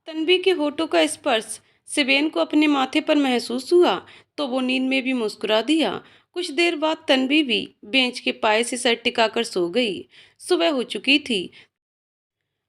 तन्वी के होठों का स्पर्श सिवेन को अपने माथे पर महसूस हुआ तो वो नींद में भी मुस्कुरा दिया। कुछ देर बाद तन्वी भी बेंच के पाए से सर टिकाकर सो गई। सुबह हो चुकी थी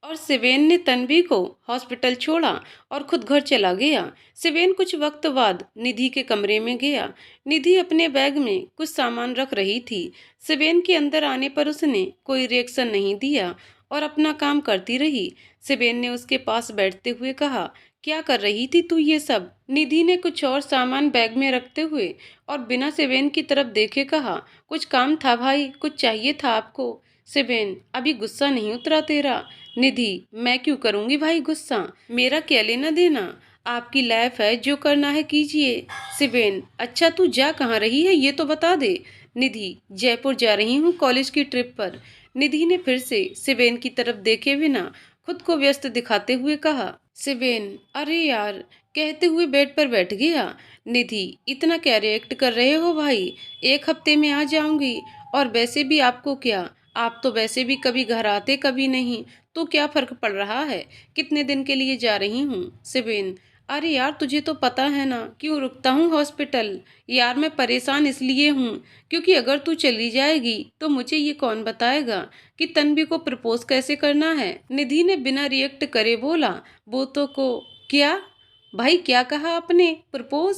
और सिवेन ने तन्वी को हॉस्पिटल छोड़ा और खुद घर चला गया। सिवेन कुछ वक्त बाद निधि के कमरे में गया। निधि अपने बैग में कुछ सामान रख रही थी। सिवेन के अंदर आने पर उसने कोई रिएक्शन नहीं दिया और अपना काम करती रही। सिवेन ने उसके पास बैठते हुए कहा, क्या कर रही थी तू ये सब? निधि ने कुछ और सामान बैग में रखते हुए और बिना सिवेन की तरफ देखे कहा, कुछ काम था भाई, कुछ चाहिए था आपको? सिवेन, अभी गुस्सा नहीं उतरा तेरा? निधि, मैं क्यों करूंगी भाई गुस्सा, मेरा क्या लेना देना, आपकी लाइफ है, जो करना है कीजिए। सिवेन, अच्छा तू जा कहाँ रही है ये तो बता दे। निधि, जयपुर जा रही हूँ कॉलेज की ट्रिप पर। निधि ने फिर से सिवेन की तरफ देखे बिना खुद को व्यस्त दिखाते हुए कहा। सिवेन, अरे यार, कहते हुए बेड पर बैठ गया। निधि, इतना क्या रिएक्ट कर रहे हो भाई, एक हफ्ते में आ जाऊंगी और वैसे भी आपको क्या, आप तो वैसे भी कभी घर आते कभी नहीं, तो क्या फर्क पड़ रहा है, कितने दिन के लिए जा रही हूँ। सिवेन, अरे यार तुझे तो पता है ना क्यों रुकता हूँ हॉस्पिटल। यार मैं परेशान इसलिए हूँ क्योंकि अगर तू चली जाएगी तो मुझे ये कौन बताएगा कि तन्वी को प्रपोज कैसे करना है। निधि ने बिना रिएक्ट करे बोला, वो तो को क्या भाई, क्या कहा आपने? प्रपोज?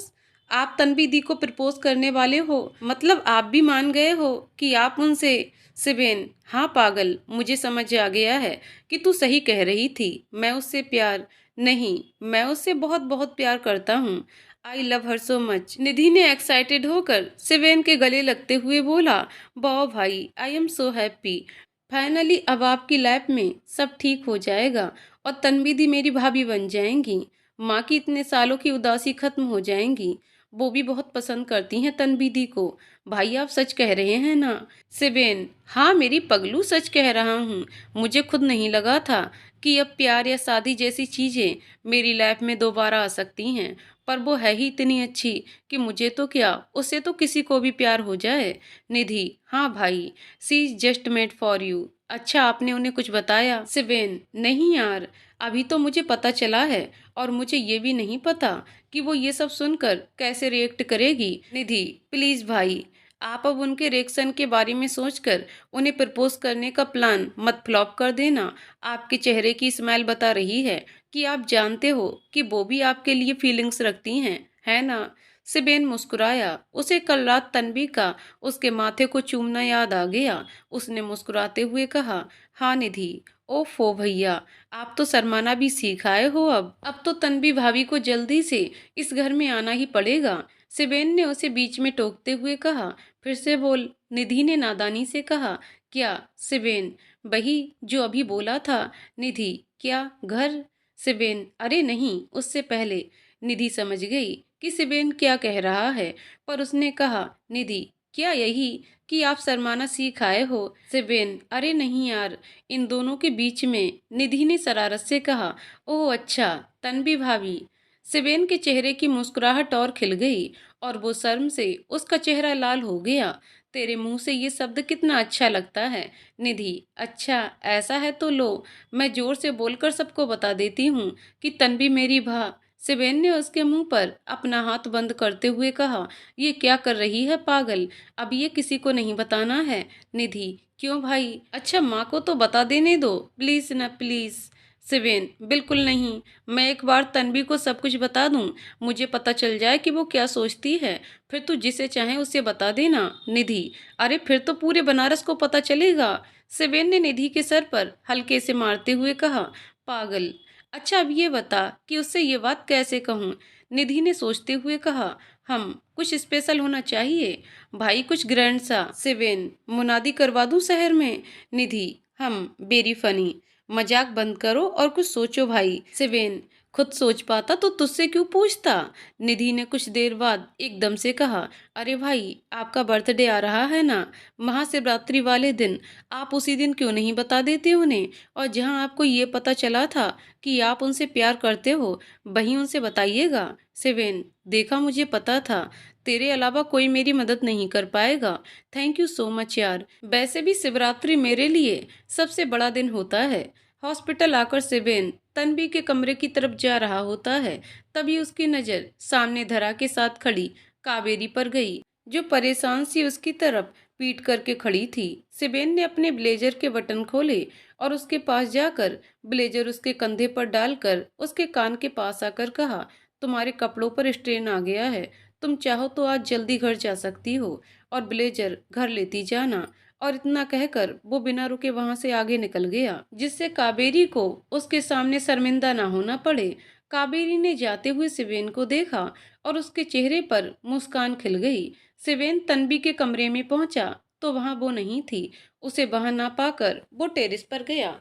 आप तन्वी दी को प्रपोज करने वाले हो? मतलब आप भी मान गए हो कि आप उनसे? सिवेन, हाँ पागल, मुझे समझ आ गया है कि तू सही कह रही थी, मैं उससे प्यार नहीं, मैं उससे बहुत बहुत प्यार करता हूँ। I love her so much. निधि ने एक्साइटेड होकर सिवेन के गले लगते हुए बोला, वाह भाई, I am so happy. Finally अब आपकी लाइफ में सब ठीक हो जाएगा और तन्वी दी मेरी भाभी बन जाएंगी। माँ की इतने सालों की उदासी खत्म हो जाएंगी। वो भी बहुत पसंद करती हैं तन्वी दी को। भाई आप सच कह रहे हैं ना? सिवेन, हाँ मेरी पगलू, सच कह रहा हूँ। मुझे खुद नहीं लगा था कि अब प्यार या शादी जैसी चीजें मेरी लाइफ में दोबारा आ सकती हैं, पर वो है ही इतनी अच्छी कि मुझे तो क्या, उससे तो किसी को भी प्यार हो जाए। निधि, हाँ भाई, she is just made for you. अच्छा आपने उन्हें कुछ बताया? सिवेन, नहीं यार, अभी तो मुझे पता चला है और मुझे ये भी नहीं पता कि वो ये सब सुनकर कैसे रिएक्ट करेगी। निधि, प्लीज भाई, आप अब उनके रिएक्शन के बारे में सोचकर उन्हें प्रपोज करने का प्लान मत फ्लॉप कर देना। आपके चेहरे की स्माइल बता रही है कि आप जानते हो कि वो भी आपके लिए फीलिंग्स रखती हैं, है ना? सिबेन मुस्कुराया। उसे कल रात तन्वी का उसके माथे को चूमना याद आ गया। उसने मुस्कुराते हुए कहा, हाँ निधि। ओफो भैया, आप तो शर्माना भी सीख आए हो। अब तो तन्वी भाभी को जल्दी से इस घर में आना ही पड़ेगा। सिबेन ने उसे बीच में टोकते हुए कहा, फिर से बोल। निधि ने नादानी से कहा, क्या? सिबेन, वही जो अभी बोला था। निधि, क्या घर? सिबेन, अरे नहीं, उससे पहले। निधि समझ गई कि सिबेन क्या कह रहा है, पर उसने कहा, निधि, क्या यही कि आप शर्माना सीख आए हो? सिबेन, अरे नहीं यार, इन दोनों के बीच में। निधि ने शरारत से कहा, ओह अच्छा, तन्वी भाभी। सिबेन के चेहरे की मुस्कुराहट और खिल गई और वो शर्म से उसका चेहरा लाल हो गया। तेरे मुंह से ये शब्द कितना अच्छा लगता है। निधि, अच्छा ऐसा है तो लो, मैं जोर से बोलकर सबको बता देती हूँ कि तन्वी मेरी भा। सिबेन ने उसके मुंह पर अपना हाथ बंद करते हुए कहा, ये क्या कर रही है पागल, अब ये किसी को नहीं बताना है। निधि, क्यों भाई? अच्छा माँ को तो बता देने दो प्लीज ना, प्लीज। सिबेन, बिल्कुल नहीं, मैं एक बार तन्वी को सब कुछ बता दूं, मुझे पता चल जाए कि वो क्या सोचती है, फिर तू जिसे चाहे उसे बता देना। निधि, अरे फिर तो पूरे बनारस को पता चलेगा। सिबेन ने निधि के सर पर हल्के से मारते हुए कहा, पागल। अच्छा अब ये बता कि उससे ये बात कैसे कहूँ? निधि ने सोचते हुए कहा, हम कुछ स्पेशल होना चाहिए भाई, कुछ ग्रैंड सा। सिबेन, मुनादी करवा दूं शहर में? निधि, हम वेरी फनी, मजाक बंद करो और कुछ सोचो भाई। सिबेन, खुद सोच पाता तो तुझसे क्यों पूछता। निधि ने कुछ देर बाद एकदम से कहा, अरे भाई आपका बर्थडे आ रहा है ना, महाशिवरात्रि वाले दिन, आप उसी दिन क्यों नहीं बता देते उन्हें, और जहां आपको ये पता चला था कि आप उनसे प्यार करते हो वहीं उनसे बताइएगा। सिबेन, देखा मुझे पता था, तेरे अलावा कोई मेरी मदद नहीं कर पाएगा। थैंक यू सो मच यार, वैसे भी शिवरात्रि मेरे लिए सबसे बड़ा दिन होता है। हॉस्पिटल आकर सेबेन तन्वी के कमरे की तरफ जा रहा होता है, तभी उसकी नज़र सामने धरा के साथ खड़ी कावेरी पर गई, जो परेशान सी उसकी तरफ पीट करके खड़ी थी। सेबेन ने अपने ब्लेजर के बटन खोले और उसके पास जाकर ब्लेजर उसके कंधे पर डालकर उसके कान के पास आकर कहा, तुम्हारे कपड़ों पर स्ट्रेन आ गया है, तुम चाहो तो आज जल्दी घर जा सकती हो और ब्लेजर घर लेती जाना। और इतना कहकर वो बिना रुके वहां से आगे निकल गया, जिससे कावेरी को उसके सामने शर्मिंदा ना होना पड़े। कावेरी ने जाते हुए सिवेन को देखा और उसके चेहरे पर मुस्कान खिल गई। सिवेन तन्वी के कमरे में पहुंचा तो वहां वो नहीं थी। उसे वहां ना पाकर वो टेरेस पर गया।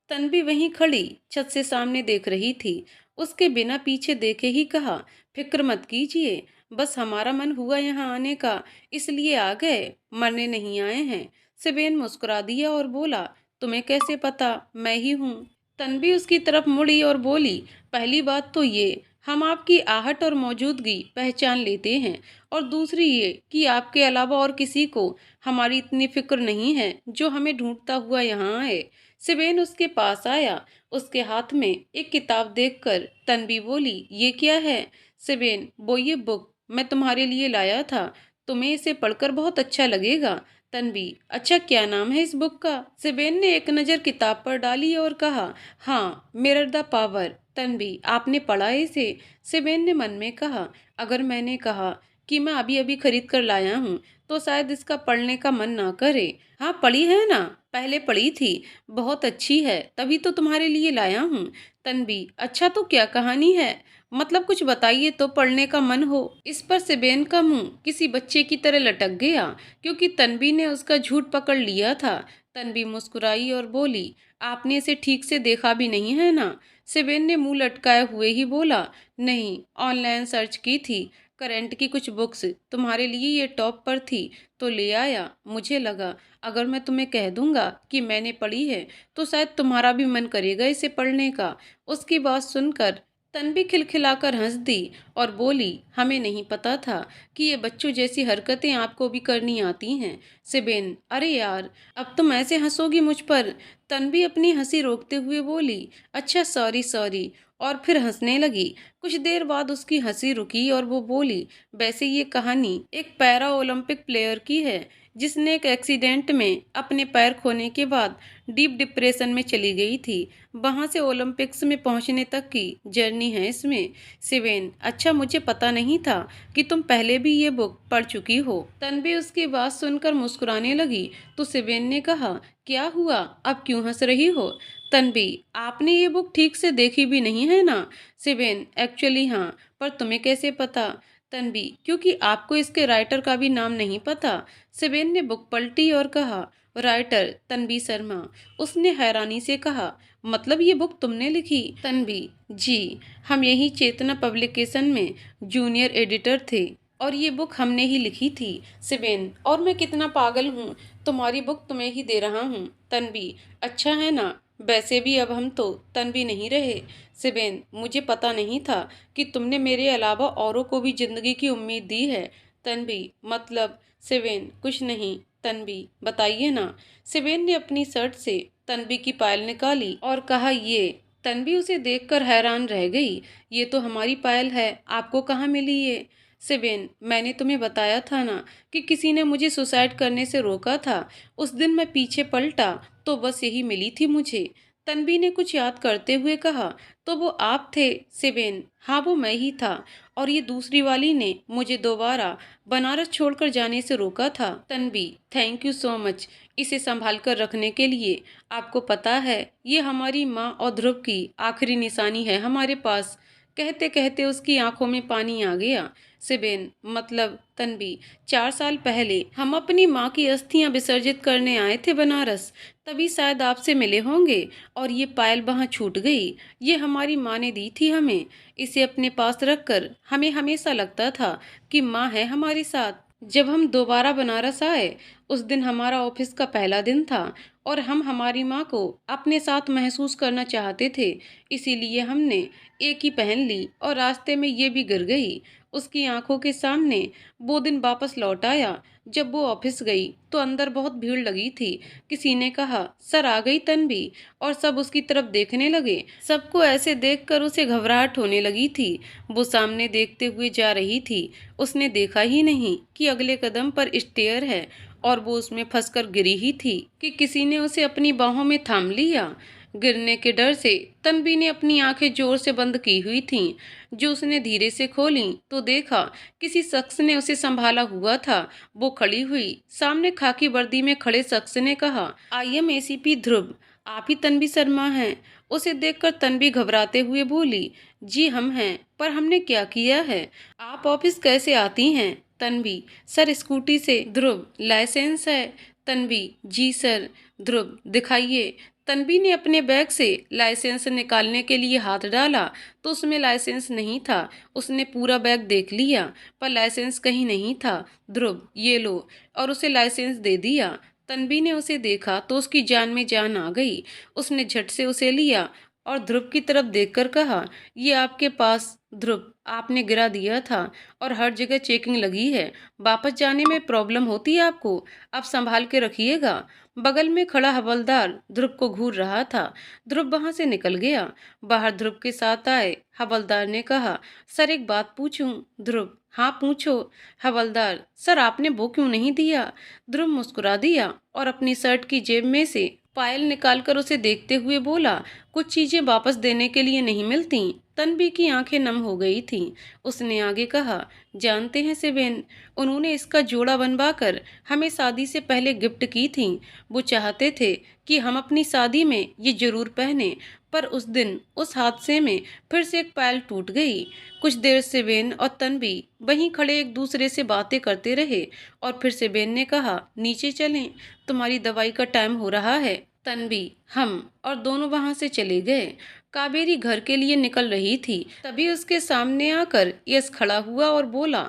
तन्वी वहीं खड़ी छत से सामने देख रही थी। उसके बिना पीछे देखे ही कहा, फिक्र मत कीजिए, बस हमारा मन हुआ यहाँ आने का, इसलिए आ गए, मरने नहीं आए हैं। सिबेन मुस्कुरा दिया और बोला, तुम्हें कैसे पता मैं ही हूँ? तन्वी उसकी तरफ मुड़ी और बोली, पहली बात तो ये हम आपकी आहट और मौजूदगी पहचान लेते हैं, और दूसरी ये कि आपके अलावा और किसी को हमारी इतनी फिक्र नहीं है जो हमें ढूंढता हुआ यहाँ आए। सिबेन उसके पास आया। उसके हाथ में एक किताब देखकर तन्वी बोली, ये क्या है? सिबेन, वो ये बुक मैं तुम्हारे लिए लाया था, तुम्हें इसे पढ़कर बहुत अच्छा लगेगा। तन्वी, अच्छा क्या नाम है इस बुक का? सिबेन ने एक नज़र किताब पर डाली और कहा, हाँ, मिरर द पावर। तन्वी, आपने पढ़ा है इसे? सिबेन ने मन में कहा, अगर मैंने कहा कि मैं अभी अभी खरीद कर लाया हूँ तो शायद इसका पढ़ने का मन ना करे। हाँ, पढ़ी है ना, पहले पढ़ी थी, बहुत अच्छी है, तभी तो तुम्हारे लिए लाया हूँ। तन्वी, अच्छा तो क्या कहानी है? मतलब कुछ बताइए तो पढ़ने का मन हो। इस पर सेबेन का मुंह किसी बच्चे की तरह लटक गया, क्योंकि तन्वी ने उसका झूठ पकड़ लिया था। तन्वी मुस्कुराई और बोली, आपने इसे ठीक से देखा भी नहीं है ना? सेबेन ने मुंह लटकाए हुए ही बोला, नहीं, ऑनलाइन सर्च की थी, करंट की कुछ बुक्स, तुम्हारे लिए ये टॉप पर थी तो ले आया। मुझे लगा अगर मैं तुम्हें कह दूंगा कि मैंने पढ़ी है तो शायद तुम्हारा भी मन करेगा इसे पढ़ने का। उसकी बात सुनकर तन्वी खिलखिलाकर हंस दी और बोली, हमें नहीं पता था कि ये बच्चों जैसी हरकतें आपको भी करनी आती हैं। सिबेन, अरे यार, अब तुम ऐसे हंसोगी मुझ पर? तन्वी अपनी हंसी रोकते हुए बोली, अच्छा सॉरी सॉरी, और फिर हंसने लगी। कुछ देर बाद उसकी हंसी रुकी और वो बोली, वैसे ये कहानी एक पैरा ओलंपिक प्लेयर की है जिसने एक एक्सीडेंट में अपने पैर खोने के बाद डीप डिप्रेशन में चली गई थी। वहां से ओलंपिक्स में पहुंचने तक की जर्नी है इसमें। सिवेन, अच्छा मुझे पता नहीं था कि तुम पहले भी ये बुक पढ़ चुकी हो। तन्वी उसकी बात सुनकर मुस्कुराने लगी तो सिवेन ने कहा, क्या हुआ, अब क्यों हंस रही हो? तन्वी, आपने ये बुक ठीक से देखी भी नहीं है ना? सिवेन, एक्चुअली हाँ, पर तुम्हें कैसे पता? तन्वी, क्योंकि आपको इसके राइटर का भी नाम नहीं पता। सिवेन ने बुक पलटी और कहा, राइटर तन्वी शर्मा। उसने हैरानी से कहा, मतलब ये बुक तुमने लिखी? तन्वी, जी, हम यही चेतना पब्लिकेशन में जूनियर एडिटर थे और ये बुक हमने ही लिखी थी। सिवेन, और मैं कितना पागल हूँ, तुम्हारी बुक तुम्हें ही दे रहा हूँ। तन्वी, अच्छा है ना, वैसे भी अब हम तो तन्वी नहीं रहे। सिवेन, मुझे पता नहीं था कि तुमने मेरे अलावा औरों को भी जिंदगी की उम्मीद दी है। तन्वी, मतलब? सिवेन, कुछ नहीं। तन्वी, बताइए ना। सिवेन ने अपनी शर्ट से तन्वी की पायल निकाली और कहा, ये। तन्वी उसे देखकर हैरान रह गई, ये तो हमारी पायल है, आपको कहाँ मिली ये? सिवेन, मैंने तुम्हें बताया था ना कि किसी ने मुझे सुसाइड करने से रोका था। उस दिन मैं पीछे पलटा तो बस यही मिली थी मुझे। तन्वी ने कुछ याद करते हुए कहा, तो वो आप थे? सिवेन, हाँ, वो मैं ही था, और ये दूसरी वाली ने मुझे दोबारा बनारस छोड़कर जाने से रोका था। Tanvi, thank you so much इसे संभाल कर रखने के लिए। आपको पता है ये हमारी माँ और ध्रुव की आखिरी निशानी है हमारे पास। कहते कहते उसकी आंखों में पानी आ गया। सिबेन, मतलब? तन्वी, 4 साल पहले हम अपनी माँ की अस्थियां विसर्जित करने आए थे बनारस, तभी शायद आपसे मिले होंगे और ये पायल वहाँ छूट गई। ये हमारी माँ ने दी थी हमें। इसे अपने पास रखकर हमें हमेशा लगता था कि माँ है हमारे साथ। जब हम दोबारा बनारस आए उस दिन हमारा ऑफिस का पहला दिन था और हम हमारी माँ को अपने साथ महसूस करना चाहते थे, इसीलिए हमने एक ही पहन ली और रास्ते में ये भी गिर गई। उसकी आंखों के सामने वो दिन वापस लौट आया जब वो ऑफिस गई तो अंदर बहुत भीड़ लगी थी। किसी ने कहा, सर आ गई तन्वी, और सब उसकी तरफ देखने लगे। सबको ऐसे देखकर उसे घबराहट होने लगी थी। वो सामने देखते हुए जा रही थी। उसने देखा ही नहीं कि अगले कदम पर स्टेयर है और वो उसमें फंसकर गिरी ही थी कि किसी ने उसे अपनी बाहों में थाम लिया। गिरने के डर से तन्वी ने अपनी आंखें जोर से बंद की हुई थीं। जो उसने धीरे से खोली तो देखा किसी शख्स ने उसे संभाला हुआ था। वो खड़ी हुई। सामने खाकी वर्दी में खड़े शख्स ने कहा, आई एम एसीपी ध्रुव, आप ही तन्वी शर्मा हैं? उसे देखकर तन्वी घबराते हुए बोली, जी हम हैं, पर हमने क्या किया है? आप ऑफिस कैसे आती हैं? तन्वी, सर स्कूटी से। ध्रुव, लाइसेंस है? तन्वी, जी सर। ध्रुव, दिखाइए। तन्वी ने अपने बैग से लाइसेंस निकालने के लिए हाथ डाला तो उसमें लाइसेंस नहीं था। उसने पूरा बैग देख लिया पर लाइसेंस कहीं नहीं था। ध्रुव, ये लो, और उसे लाइसेंस दे दिया। तन्वी ने उसे देखा तो उसकी जान में जान आ गई। उसने झट से उसे लिया और ध्रुव की तरफ देखकर कहा, ये आपके पास। ध्रुव, आपने गिरा दिया था और हर जगह चेकिंग लगी है। वापस जाने में प्रॉब्लम होती है आपको, अब संभाल के रखिएगा। बगल में खड़ा हवलदार ध्रुव को घूर रहा था। ध्रुव वहां से निकल गया। बाहर ध्रुव के साथ आए हवलदार ने कहा, सर एक बात पूछूं? ध्रुव, हाँ पूछो। हवलदार, सर आपने वो क्यों नहीं दिया? ध्रुव मुस्कुरा दिया और अपनी शर्ट की जेब में से फाइल निकालकर उसे देखते हुए बोला, कुछ चीजें वापस देने के लिए नहीं मिलती। तन्वी की आंखें नम हो गई थीं। उसने आगे कहा, जानते हैं सेबेन, उन्होंने इसका जोड़ा बनवाकर हमें शादी से पहले गिफ्ट की थी। वो चाहते थे कि हम अपनी शादी में ये जरूर पहने, पर उस दिन उस हादसे में फिर से एक पायल टूट गई। कुछ देर सेबेन और तन्वी वहीं खड़े एक दूसरे से बातें करते रहे और फिर सेबेन ने कहा, नीचे चलें, तुम्हारी दवाई का टाइम हो रहा है। तन्वी, हम, और दोनों वहां से चले गए। कावेरी घर के लिए निकल रही थी, तभी उसके सामने आकर यश खड़ा हुआ और बोला,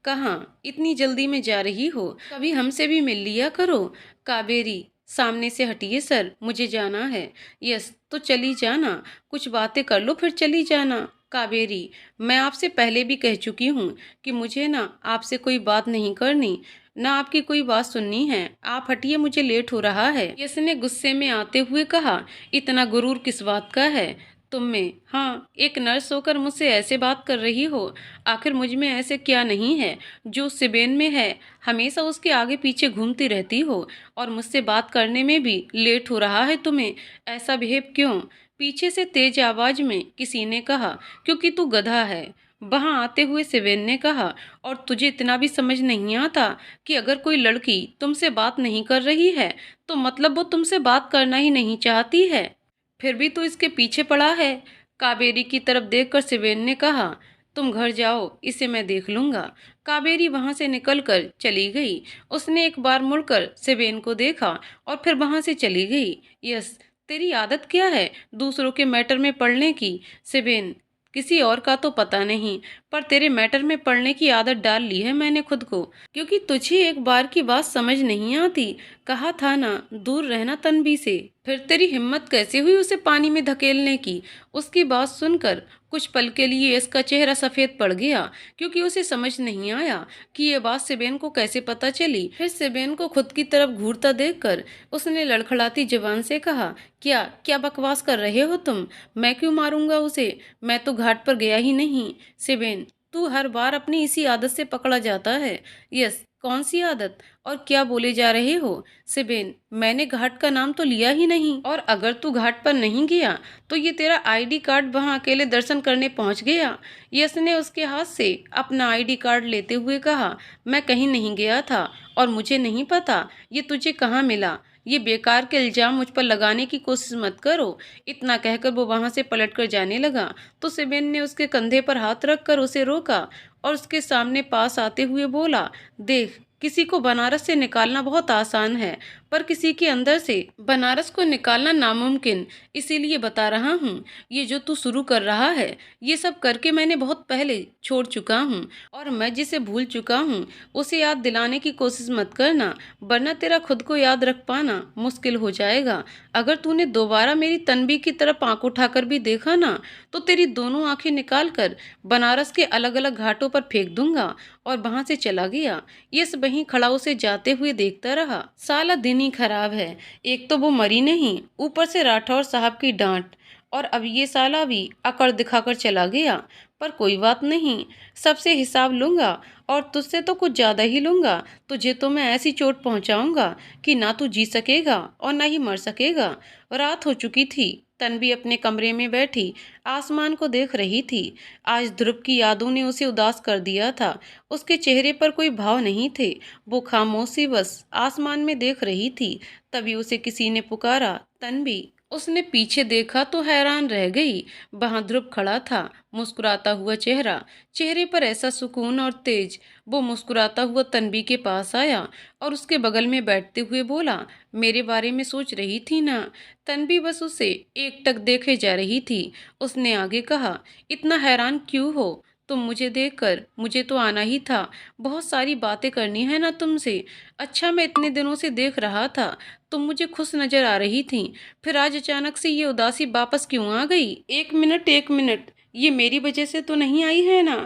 कहाँ इतनी जल्दी में जा रही हो? कभी हमसे भी मिल लिया करो। कावेरी, सामने से हटिए सर, मुझे जाना है। यस, तो चली जाना, कुछ बातें कर लो फिर चली जाना। कावेरी, मैं आपसे पहले भी कह चुकी हूँ कि मुझे ना आपसे कोई बात नहीं करनी, ना आपकी कोई बात सुननी है। आप हटिए, मुझे लेट हो रहा है। यश ने गुस्से में आते हुए कहा, इतना गुरूर किस बात का है तुम में? हाँ, एक नर्स होकर मुझसे ऐसे बात कर रही हो? आखिर मुझ में ऐसे क्या नहीं है जो सिबेन में है? हमेशा उसके आगे पीछे घूमती रहती हो और मुझसे बात करने में भी लेट हो रहा है तुम्हें। ऐसा बिहेव क्यों? पीछे से तेज आवाज में किसी ने कहा, क्योंकि तू गधा है। वहां आते हुए सिबेन ने कहा, और तुझे इतना भी समझ नहीं आता कि अगर कोई लड़की तुमसे बात नहीं कर रही है तो मतलब वो तुमसे बात करना ही नहीं चाहती है, फिर भी तू इसके पीछे पड़ा है। कावेरी की तरफ देखकर सिबेन ने कहा, तुम घर जाओ, इसे मैं देख लूंगा। कावेरी वहां से निकलकर चली गई। उसने एक बार मुड़कर सिबेन को देखा और फिर वहां से चली गई। यस, तेरी आदत क्या है दूसरों के मैटर में पड़ने की? सिबेन, किसी और का तो पता नहीं, पर तेरे मैटर में पड़ने की आदत डाल ली है मैंने खुद को, क्योंकि तुझे एक बार की बात समझ नहीं आती। कहा था ना दूर रहना तन्वी से। फिर तेरी हिम्मत कैसे हुई उसे पानी में धकेलने की? उसकी बात सुनकर कुछ पल के लिए इसका चेहरा सफेद पड़ गया, क्योंकि उसे समझ नहीं आया कि ये बात सेबेन को कैसे पता चली। फिर सेबेन को खुद की तरफ घूरता देखकर उसने लड़खड़ाती जुबान से कहा, क्या क्या बकवास कर रहे हो तुम? मैं क्यों मारूंगा उसे? मैं तो घाट पर गया ही नहीं। सेबेन, तू हर बार अपनी इसी आदत से पकड़ा जाता है। यस, कौन सी आदत और क्या बोले जा रहे हो? सेबेन, मैंने घाट का नाम तो लिया ही नहीं, और अगर तू घाट पर नहीं गया तो ये तेरा आईडी कार्ड वहां अकेले दर्शन करने पहुंच गया। यश ने उसके हाथ से अपना आईडी कार्ड लेते हुए कहा, मैं कहीं नहीं गया था और मुझे नहीं पता ये तुझे कहाँ मिला। ये बेकार के इल्जाम मुझ पर लगाने की कोशिश मत करो। इतना कहकर वो वहां से पलटकर जाने लगा तो सेबेन ने उसके कंधे पर हाथ रखकर उसे रोका और उसके सामने पास आते हुए बोला, देख, किसी को बनारस से निकालना बहुत आसान है, पर किसी के अंदर से बनारस को निकालना नामुमकिन, इसीलिए बता रहा हूँ। ये जो तू शुरू कर रहा है, ये सब करके मैंने बहुत पहले छोड़ चुका हूँ, और मैं जिसे भूल चुका हूँ उसे याद दिलाने की कोशिश मत करना, वरना तेरा खुद को याद रख पाना मुश्किल हो जाएगा। अगर तूने दोबारा मेरी तन्वी की तरफ आंख उठाकर भी देखा ना, तो तेरी दोनों आंखें निकाल कर बनारस के अलग अलग घाटों पर फेंक दूंगा। और वहां से चला गया। यश वहीं खड़ा उसे जाते हुए देखता रहा। साला दिन ही खराब है, एक तो वो मरी नहीं, ऊपर से राठौर साहब की डांट, और अब ये साला भी अकड़ दिखाकर चला गया। पर कोई बात नहीं, सबसे हिसाब लूंगा, और तुझसे तो कुछ ज्यादा ही लूंगा। तुझे तो मैं ऐसी चोट पहुंचाऊंगा कि ना तू जी सकेगा और ना ही मर सकेगा। रात हो चुकी थी। तन्वी अपने कमरे में बैठी आसमान को देख रही थी। आज ध्रुव की यादों ने उसे उदास कर दिया था। उसके चेहरे पर कोई भाव नहीं थे। वो खामोशी बस आसमान में देख रही थी। तभी उसे किसी ने पुकारा, तन्वी। उसने पीछे देखा तो हैरान रह गई। वहां ध्रुव खड़ा था, मुस्कुराता हुआ चेहरा, चेहरे पर ऐसा सुकून और तेज। वो मुस्कुराता हुआ तन्वी के पास आया और उसके बगल में बैठते हुए बोला, मेरे बारे में सोच रही थी ना? तन्वी बस उसे एकटक देखे जा रही थी। उसने आगे कहा, इतना हैरान क्यों हो तुम मुझे देखकर? मुझे तो आना ही था, बहुत सारी बातें करनी है ना तुमसे। अच्छा, मैं इतने दिनों से देख रहा था, तुम मुझे खुश नजर आ रही थी, फिर आज अचानक से ये उदासी वापस क्यों आ गई? एक मिनट एक मिनट, ये मेरी वजह से तो नहीं आई है ना?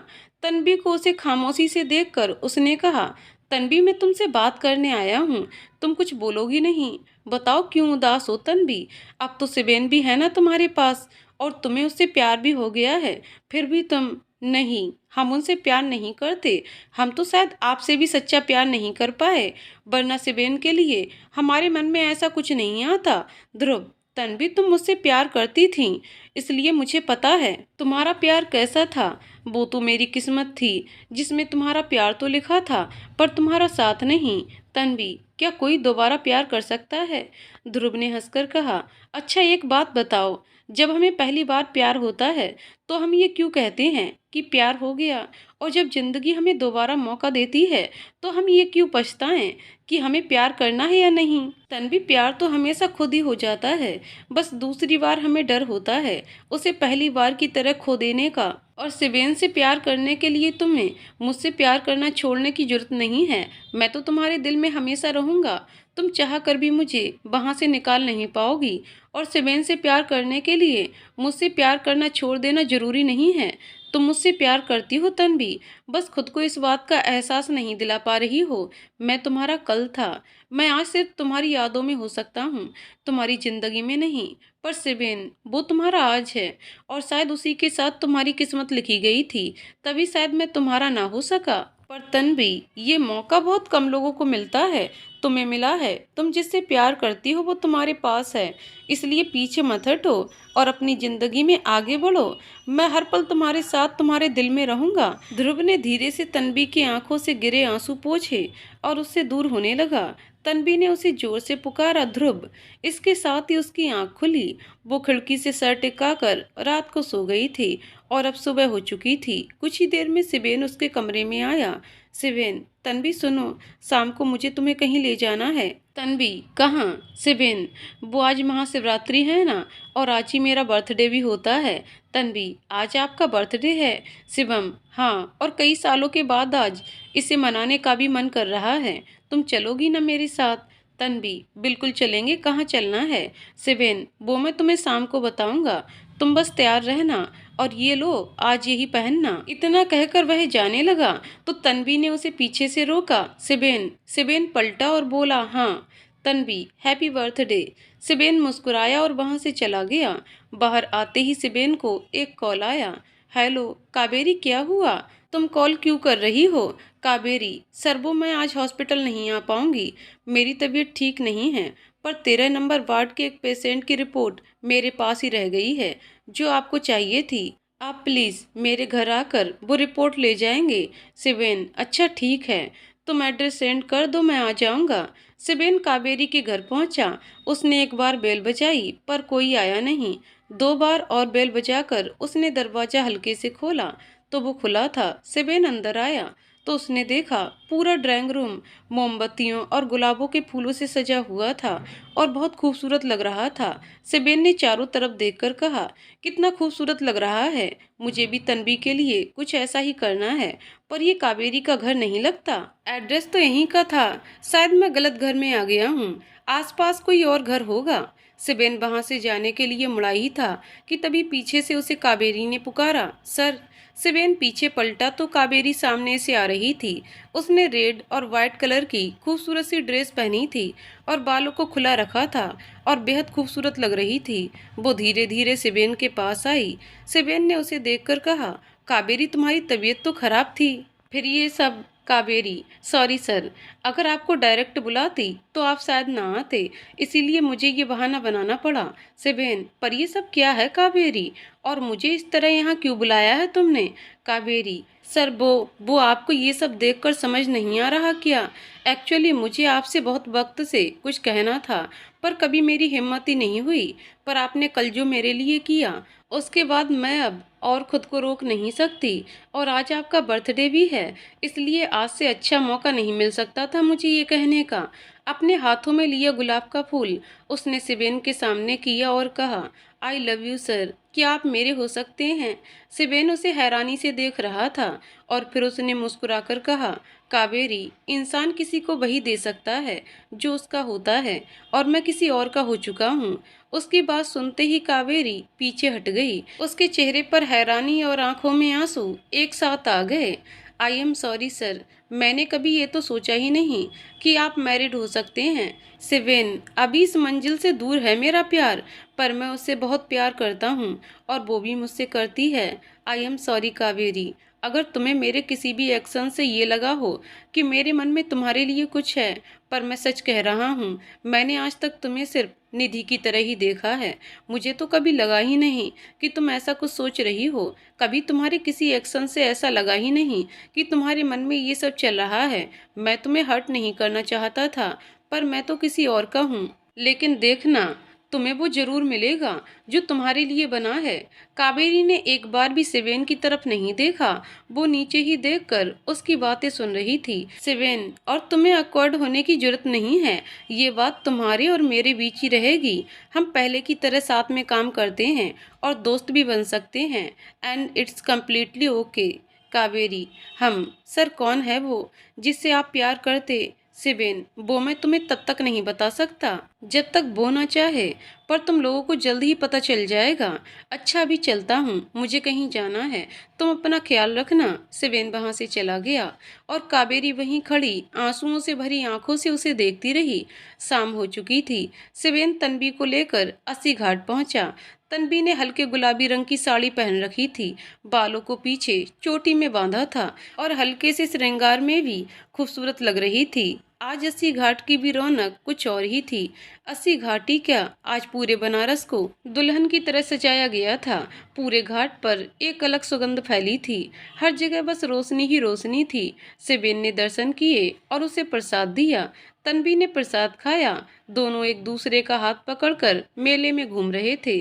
तन्वी को उसे खामोशी से देखकर उसने कहा, तन्वी मैं तुमसे बात करने आया हूँ, तुम कुछ बोलोगी नहीं? बताओ क्यों उदास हो तन्वी? अब तो सिबेन भी है ना तुम्हारे पास, और तुम्हें उससे प्यार भी हो गया है, फिर भी तुम। नहीं, हम उनसे प्यार नहीं करते। हम तो शायद आपसे भी सच्चा प्यार नहीं कर पाए, वरना सिबेन के लिए हमारे मन में ऐसा कुछ नहीं आता। ध्रुव, तन्वी तुम मुझसे प्यार करती थी, इसलिए मुझे पता है तुम्हारा प्यार कैसा था। वो तो मेरी किस्मत थी जिसमें तुम्हारा प्यार तो लिखा था, पर तुम्हारा साथ नहीं। तन्वी, क्या कोई दोबारा प्यार कर सकता है? ध्रुव ने हंसकर कहा, अच्छा एक बात बताओ, जब हमें पहली बार प्यार होता है तो हम ये क्यों कहते हैं कि प्यार हो गया, और जब जिंदगी हमें दोबारा मौका देती है तो हम ये क्यों पछताएं कि हमें प्यार करना है या नहीं? तन्वी, प्यार तो हमेशा खुद ही हो जाता है, बस दूसरी बार हमें डर होता है उसे पहली बार की तरह खो देने का। और सिबेन से प्यार करने के लिए तुम्हें मुझसे प्यार करना छोड़ने की जरूरत नहीं है। मैं तो तुम्हारे दिल में हमेशा रहूंगा, तुम चाह कर भी मुझे वहां से निकाल नहीं पाओगी। और सिबेन से प्यार करने के लिए मुझसे प्यार करना छोड़ देना जरूरी नहीं है। तुम मुझसे प्यार करती हो तन्वी, बस खुद को इस बात का एहसास नहीं दिला पा रही हो। मैं तुम्हारा कल था, मैं आज सिर्फ तुम्हारी यादों में हो सकता हूँ, तुम्हारी जिंदगी में नहीं। पर सिबेन, वो तुम्हारा आज है, और शायद उसी के साथ तुम्हारी किस्मत लिखी गई थी, तभी शायद मैं तुम्हारा ना हो सका। पर तन्वी, ये मौका बहुत कम लोगों को मिलता है, तुम्हें मिला है। तुम जिससे प्यार करती हो वो तुम्हारे पास है, इसलिए पीछे मत हटो और अपनी जिंदगी में आगे बढ़ो। मैं हर पल तुम्हारे साथ, तुम्हारे दिल में रहूंगा। ध्रुव ने धीरे से तन्वी की आंखों से गिरे आंसू पोंछे और उससे दूर होने लगा। तन्वी ने उसे जोर से पुकारा, ध्रुव। इसके साथ ही उसकी आंख खुली। वो खिड़की से सर टिकाकर रात को सो गई थी, और अब सुबह हो चुकी थी। कुछ ही देर में सिबेन उसके कमरे में आया। सिबेन, तन्वी सुनो, शाम को मुझे तुम्हें कहीं ले जाना है। तन्वी, कहाँ? सिबेन, वो आज महाशिवरात्रि है ना, और आज ही मेरा बर्थडे भी होता है। तन्वी, आज आपका बर्थडे है? शिवम, हाँ, और कई सालों के बाद आज इसे मनाने का भी मन कर रहा है। तुम चलोगी ना मेरे साथ? तन्वी, बिल्कुल चलेंगे, कहाँ चलना है? सिबेन, वो मैं तुम्हें शाम को बताऊंगा, तुम बस तैयार रहना, और ये लो, आज यही पहनना। इतना कहकर वह जाने लगा तो तन्वी ने उसे पीछे से रोका। सिबेन। सिबेन पलटा और बोला, हाँ। Tanvi, happy birthday. सिबेन मुस्कुराया और वहां से चला गया। बाहर आते ही सिबेन को एक कॉल आया। हेलो कावेरी, क्या हुआ? तुम कॉल क्यों कर रही हो? कावेरी, सर वो मैं आज हॉस्पिटल नहीं आ पाऊंगी, मेरी तबीयत ठीक नहीं है, पर 13 नंबर वार्ड के एक पेशेंट की रिपोर्ट मेरे पास ही रह गई है जो आपको चाहिए थी। आप प्लीज़ मेरे घर आकर वो रिपोर्ट ले जाएंगे? सिबेन, अच्छा ठीक है, तुम एड्रेस सेंड कर दो, मैं आ जाऊंगा। सिबेन कावेरी के घर पहुंचा। उसने एक बार बेल बजाई पर कोई आया नहीं। 2 बार और बेल बजाकर उसने दरवाजा हल्के से खोला तो वो खुला था। सिबेन अंदर आया तो उसने देखा पूरा ड्राइंग रूम मोमबत्तियों और गुलाबों के फूलों से सजा हुआ था और बहुत खूबसूरत लग रहा था। सेबेन ने चारों तरफ देखकर कहा, कितना खूबसूरत लग रहा है। मुझे भी तन्वी के लिए कुछ ऐसा ही करना है। पर ये कावेरी का घर नहीं लगता। एड्रेस तो यहीं का था। शायद मैं गलत घर में आ गया हूँ। आसपास कोई और घर होगा। सेबेन वहां से जाने के लिए मुड़ा ही था कि तभी पीछे से उसे कावेरी ने पुकारा, सर। सेबेन पीछे पलटा तो कावेरी सामने से आ रही थी। उसने रेड और वाइट कलर की खूबसूरत सी ड्रेस पहनी थी और बालों को खुला रखा था और बेहद खूबसूरत लग रही थी। वो धीरे धीरे सेबेन के पास आई। सेबेन ने उसे देखकर कहा, कावेरी तुम्हारी तबीयत तो खराब थी। फिर ये सब। Kaveri, sorry sir. अगर आपको डायरेक्ट बुलाती तो आप शायद ना आते, इसीलिए मुझे ये बहाना बनाना पड़ा। सेबेन, पर ये सब क्या है कावेरी? और मुझे इस तरह यहाँ क्यों बुलाया है तुमने? कावेरी, सर वो आपको ये सब देखकर समझ नहीं आ रहा क्या? एक्चुअली मुझे आपसे बहुत वक्त से कुछ कहना था, पर कभी मेरी हिम्मत ही नहीं हुई। पर आपने कल जो मेरे लिए किया, उसके बाद मैं अब और खुद को रोक नहीं सकती। और आज आपका बर्थडे भी है, इसलिए आज से अच्छा मौका नहीं मिल सकता था मुझे ये कहने का। अपने हाथों में लिया गुलाब का फूल उसने सेबेन के सामने किया और कहा, आई लव यू सर, क्या आप मेरे हो सकते हैं? सेबेन उसे हैरानी से देख रहा था और फिर उसने मुस्कुराकर कहा, कावेरी, इंसान किसी को वही दे सकता है जो उसका होता है, और मैं किसी और का हो चुका हूँ। उसकी बात सुनते ही कावेरी पीछे हट गई। उसके चेहरे पर हैरानी और आंखों में आंसू एक साथ आ गए। आई एम सॉरी सर, मैंने कभी ये तो सोचा ही नहीं कि आप मैरिड हो सकते हैं। सेवेन, अभी इस मंजिल से दूर है मेरा प्यार, पर मैं उससे बहुत प्यार करता हूँ और वो भी मुझसे करती है। आई एम सॉरी कावेरी, अगर तुम्हें मेरे किसी भी एक्शन से ये लगा हो कि मेरे मन में तुम्हारे लिए कुछ है, पर मैं सच कह रहा हूँ, मैंने आज तक तुम्हें सिर्फ निधि की तरह ही देखा है। मुझे तो कभी लगा ही नहीं कि तुम ऐसा कुछ सोच रही हो। कभी तुम्हारे किसी एक्शन से ऐसा लगा ही नहीं कि तुम्हारे मन में ये सब चल रहा है। मैं तुम्हें हर्ट नहीं करना चाहता था, पर मैं तो किसी और का हूँ। लेकिन देखना, तुम्हें वो जरूर मिलेगा जो तुम्हारे लिए बना है। कावेरी ने एक बार भी सेवेन की तरफ नहीं देखा। वो नीचे ही देखकर उसकी बातें सुन रही थी। सेवेन, और तुम्हें अक्वर्ड होने की जरूरत नहीं है। ये बात तुम्हारे और मेरे बीच ही रहेगी। हम पहले की तरह साथ में काम करते हैं और दोस्त भी बन सकते हैं, and it's completely okay. Kaveri, हम। सर, कौन है वो जिससे आप प्यार करते? सिबेन, वो मैं तुम्हें तब तक नहीं बता सकता जब तक वो ना चाहे, पर तुम लोगों को जल्द ही पता चल जाएगा। अच्छा, अभी चलता हूँ, मुझे कहीं जाना है। तुम अपना ख्याल रखना। सिबेन वहां से चला गया और कावेरी वहीं खड़ी आंसुओं से भरी आंखों से उसे देखती रही। शाम हो चुकी थी। सिबेन तन्वी को लेकर अस्सी घाट पहुंचा। तन्वी ने हल्के गुलाबी रंग की साड़ी पहन रखी थी, बालों को पीछे चोटी में बांधा था और हल्के से श्रृंगार में भी खूबसूरत लग रही थी। आज अस्सी घाट की भी रौनक कुछ और ही थी। अस्सी घाट ही क्या, आज पूरे बनारस को दुल्हन की तरह सजाया गया था। पूरे घाट पर एक अलग सुगंध फैली थी। हर जगह बस रोशनी ही रोशनी थी। सेबेन ने दर्शन किए और उसे प्रसाद दिया। तन्वी ने प्रसाद खाया। दोनों एक दूसरे का हाथ पकड़कर मेले में घूम रहे थे।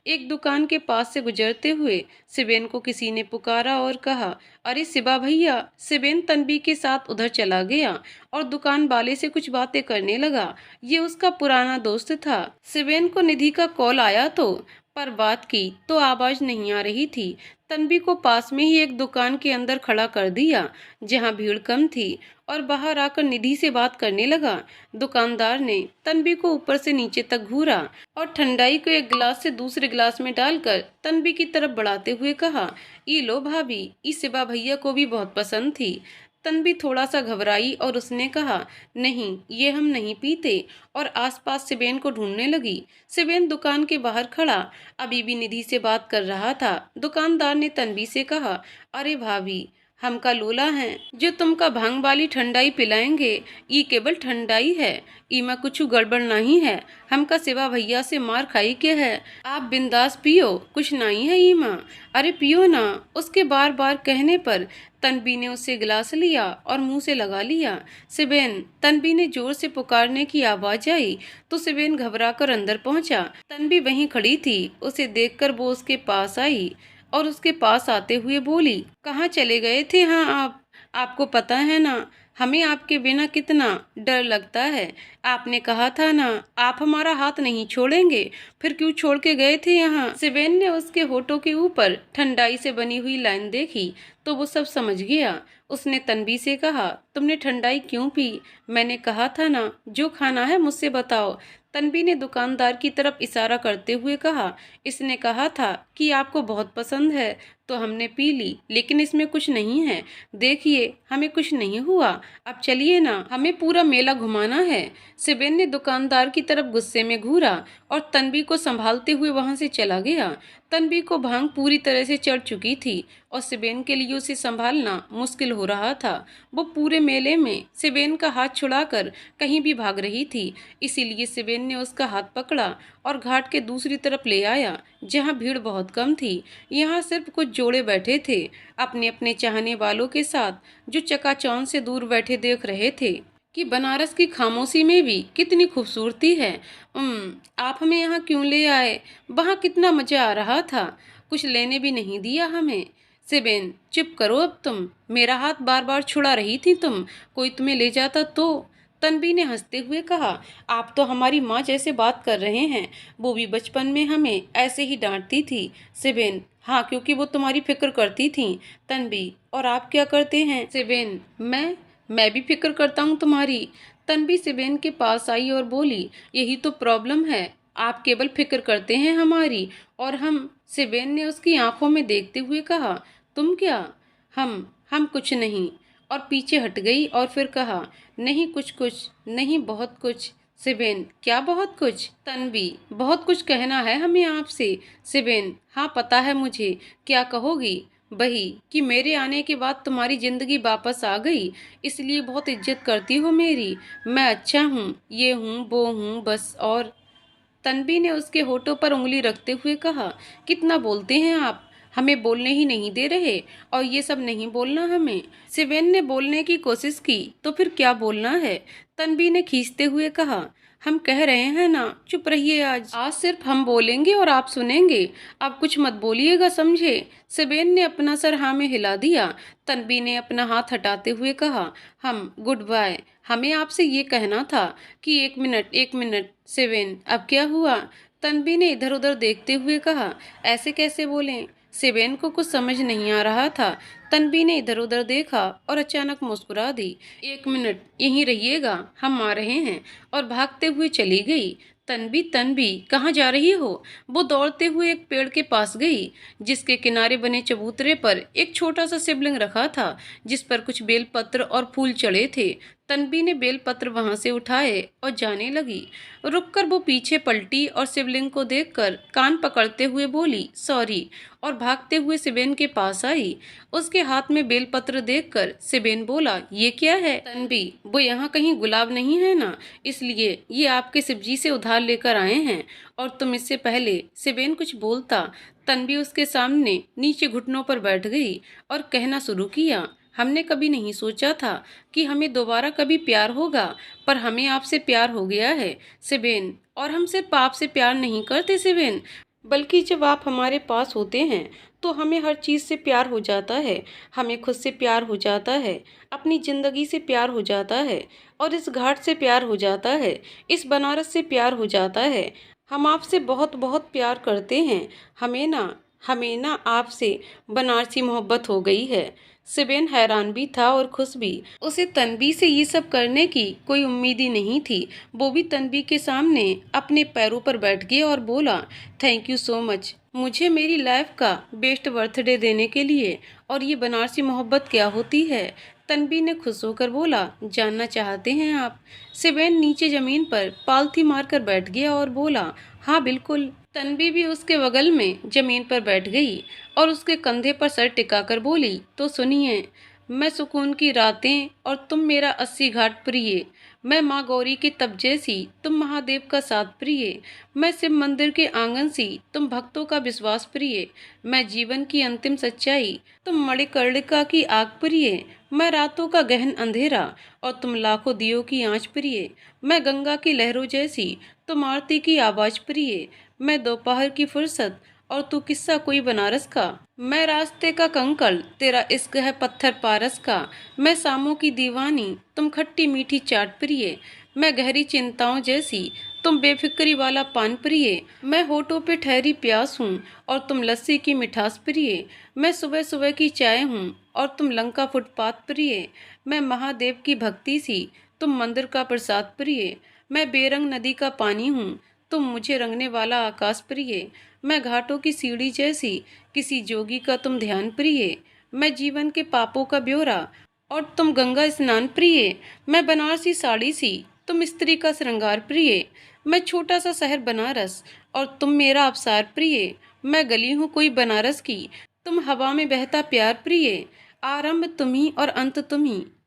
एक दुकान के पास से गुजरते हुए सेबेन को किसी ने पुकारा और कहा, अरे शिवा भैया। सेबेन तन्वी के साथ उधर चला गया और दुकान वाले से कुछ बातें करने लगा। ये उसका पुराना दोस्त था। सेबेन को निधि का कॉल आया तो पर बात की तो आवाज नहीं आ रही थी। तन्वी को पास में ही एक दुकान के अंदर खड़ा कर दिया जहां भीड़ कम थी और बाहर आकर निधि से बात करने लगा। दुकानदार ने तन्वी को ऊपर से नीचे तक घूरा और ठंडाई को एक गिलास से दूसरे गिलास में डालकर तन्वी की तरफ बढ़ाते हुए कहा, ये लो भाभी, इस शिवा भैया को भी बहुत पसंद थी। तन्वी थोड़ा सा घबराई और उसने कहा, नहीं, ये हम नहीं पीते, और आसपास सेबेन को ढूंढने लगी। सेबेन दुकान के बाहर खड़ा अभी भी निधि से बात कर रहा था। दुकानदार ने तन्वी से कहा, अरे भाभी, हमका लोला हैं जो तुमका भांग वाली ठंडाई पिलाएंगे। ई केवल ठंडाई है, इमा कुछ गड़बड़ नहीं है। हमका शिवा भैया से मार खाई के है। आप बिंदास पियो, कुछ नहीं है ईमा। अरे पियो ना। उसके बार बार कहने पर तन्वी ने उससे गिलास लिया और मुंह से लगा लिया। सिबेन, तन्वी ने जोर से पुकारने की आवाज आई तो सिबेन घबरा कर अंदर पहुंचा। तन्वी वहीं खड़ी थी। उसे देखकर वो उसके पास आई और उसके पास आते हुए बोली, कहाँ चले गए थे हाँ आप? आपको पता है ना, हमें आपके बिना कितना डर लगता है। आपने कहा था ना, आप हमारा हाथ नहीं छोड़ेंगे, फिर क्यों छोड़ के गए थे यहाँ? सिबेन ने उसके होठों के ऊपर ठंडाई से बनी हुई लाइन देखी तो वो सब समझ गया। उसने तन्वी से कहा, तुमने ठंडाई क्यों पी? मैंने कहा था ना, जो खाना है मुझसे बताओ। तन्वी ने दुकानदार की तरफ इशारा करते हुए कहा, इसने कहा था कि आपको बहुत पसंद है तो हमने पी ली, लेकिन इसमें कुछ नहीं है। देखिए, हमें कुछ नहीं हुआ। अब चलिए ना, हमें पूरा मेला घुमाना है। सिबेन ने दुकानदार की तरफ गुस्से में घूरा और तन्वी को संभालते हुए वहां से चला गया। तन्वी को भांग पूरी तरह से चढ़ चुकी थी और सिबेन के लिए उसे संभालना मुश्किल हो रहा था। वो पूरे मेले में सिबेन का हाथ छुड़ाकर कहीं भी भाग रही थी, इसीलिए सिबेन ने उसका हाथ पकड़ा और घाट के दूसरी तरफ ले आया, जहां भीड़ बहुत कम थी। यहाँ सिर्फ कुछ जोड़े बैठे थे, अपने अपने चाहने वालों के साथ, जो चकाचौंध से दूर बैठे देख रहे थे कि बनारस की खामोशी में भी कितनी खूबसूरती है। आप हमें यहाँ क्यों ले आए? वहाँ कितना मजा आ रहा था, कुछ लेने भी नहीं दिया हमें। सिबेन, चुप करो अब तुम, मेरा हाथ बार बार छुड़ा रही थी तुम, कोई तुम्हें ले जाता तो। तन्वी ने हंसते हुए कहा, आप तो हमारी माँ जैसे बात कर रहे हैं, वो भी बचपन में हमें ऐसे ही डांटती थी। सिबेन, हाँ, क्योंकि वो तुम्हारी फिक्र करती थी। तन्वी, और आप क्या करते हैं? सिबेन, मैं भी फिक्र करता हूँ तुम्हारी। तन्वी सिबेन के पास आई और बोली, यही तो प्रॉब्लम है, आप केवल फिक्र करते हैं हमारी और हम। सिबेन ने उसकी आंखों में देखते हुए कहा, तुम क्या? हम कुछ नहीं, और पीछे हट गई और फिर कहा, नहीं कुछ कुछ नहीं, बहुत कुछ। सिबेन, क्या बहुत कुछ? तन्वी, बहुत कुछ कहना है हमें आपसे। सिबेन, हाँ पता है मुझे, क्या कहोगी? वही कि मेरे आने के बाद तुम्हारी जिंदगी वापस आ गई, इसलिए बहुत इज्जत करती हो मेरी। मैं अच्छा हूँ, ये हूँ वो हूँ बस। और तन्वी ने उसके होठों पर उंगली रखते हुए कहा, कितना बोलते हैं आप, हमें बोलने ही नहीं दे रहे, और ये सब नहीं बोलना हमें। सिबेन ने बोलने की कोशिश की, तो फिर क्या बोलना है? तन्वी ने खींचते हुए कहा, हम कह रहे हैं ना, चुप रहिए, आज सिर्फ हम बोलेंगे और आप सुनेंगे, आप कुछ मत बोलिएगा, समझे? सिबेन ने अपना सर हाँ में हिला दिया। तन्वी ने अपना हाथ हटाते हुए कहा, हम गुड बाय, हमें आपसे ये कहना था कि एक मिनट। सिबेन, अब क्या हुआ? तन्वी ने इधर उधर देखते हुए कहा, ऐसे कैसे बोलें? सिबेन को कुछ समझ नहीं आ रहा था। तन्वी ने इधर उधर देखा और अचानक मुस्कुरा दी। एक मिनट, यहीं रहिएगा, हम आ रहे हैं, और भागते हुए चली गई। तन्वी, तन्वी, कहाँ जा रही हो? वो दौड़ते हुए एक पेड़ के पास गई, जिसके किनारे बने चबूतरे पर एक छोटा सा शिवलिंग रखा था, जिस पर कुछ बेलपत्र और फूल चढ़े थे। तन्वी ने बेलपत्र वहां से उठाए और जाने लगी। रुककर वो पीछे पलटी और शिवलिंग को देखकर कान पकड़ते हुए बोली, सॉरी, और भागते हुए सिबेन के पास आई। उसके हाथ में बेलपत्र देखकर सिबेन बोला, ये क्या है? तन्वी, वो यहाँ कहीं गुलाब नहीं है ना, इसलिए ये आपके शिवजी से उधार लेकर आए हैं। और तुम इससे पहले सिबेन कुछ बोलता, तन्वी उसके सामने नीचे घुटनों पर बैठ गई और कहना शुरू किया, हमने कभी नहीं सोचा था कि हमें दोबारा कभी प्यार होगा, पर हमें आपसे प्यार हो गया है सिबेन। और हम सिर्फ आपसे प्यार नहीं करते सिबेन, बल्कि जब आप हमारे पास होते हैं तो हमें हर चीज़ से प्यार हो जाता है। हमें खुद से प्यार हो जाता है, अपनी ज़िंदगी से प्यार हो जाता है, और इस घाट से प्यार हो जाता है, इस बनारस से प्यार हो जाता है। हम आपसे बहुत बहुत प्यार करते हैं। हमें ना आपसे बनारसी मोहब्बत हो गई है। सिबेन हैरान भी था और खुश भी। उसे तन्वी से ये सब करने की कोई उम्मीद ही नहीं थी। वो भी तन्वी के सामने अपने पैरों पर बैठ गया और बोला, थैंक यू सो मच, मुझे मेरी लाइफ का बेस्ट बर्थडे देने के लिए। और ये बनारसी मोहब्बत क्या होती है? तन्वी ने खुश होकर बोला, जानना चाहते हैं आप? सिबेन नीचे जमीन पर पालथी मारकर बैठ गया और बोला, हाँ बिल्कुल। तन्वी भी उसके बगल में जमीन पर बैठ गई और उसके कंधे पर सर टिकाकर बोली, तो सुनिए, मैं सुकून की रातें और तुम मेरा 80 घाट प्रिय, मैं माँ गौरी के तप जैसी, तुम महादेव का साथ प्रिय, मैं शिव मंदिर के आंगन सी, तुम भक्तों का विश्वास प्रिय, मैं जीवन की अंतिम सच्चाई, तुम मणिकर्णिका की आग प्रिय, मैं रातों का गहन अंधेरा और तुम लाखों दियों की आंच प्रिय, मैं गंगा की लहरों जैसी, तुम आरती की आवाज प्रिय, मैं दोपहर की फुर्सत और तू किस्सा कोई बनारस का। मैं रास्ते का कंकड़, तेरा इश्क है पत्थर पारस का। मैं शामों की दीवानी, तुम खट्टी मीठी चाट प्रिय। मैं गहरी चिंताओं जैसी, तुम बेफिक्री वाला पान प्रिय। मैं होठों पे ठहरी प्यास हूँ और तुम लस्सी की मिठास प्रिय। मैं सुबह सुबह की चाय हूँ और तुम लंका फुटपाथ प्रिय। मैं महादेव की भक्ति सी, तुम मंदिर का प्रसाद प्रिय। मैं बेरंग नदी का पानी हूँ, तुम मुझे रंगने वाला आकाश प्रिय। मैं घाटों की सीढ़ी जैसी, किसी जोगी का तुम ध्यान प्रिय। मैं जीवन के पापों का ब्यौरा और तुम गंगा स्नान प्रिय। मैं बनारसी साड़ी सी, तुम स्त्री का श्रृंगार प्रिय। मैं छोटा सा शहर बनारस और तुम मेरा अवसार प्रिय। मैं गली हूँ कोई बनारस की, तुम हवा में बहता प्यार प्रिय। आरंभ तुम्ही और अंत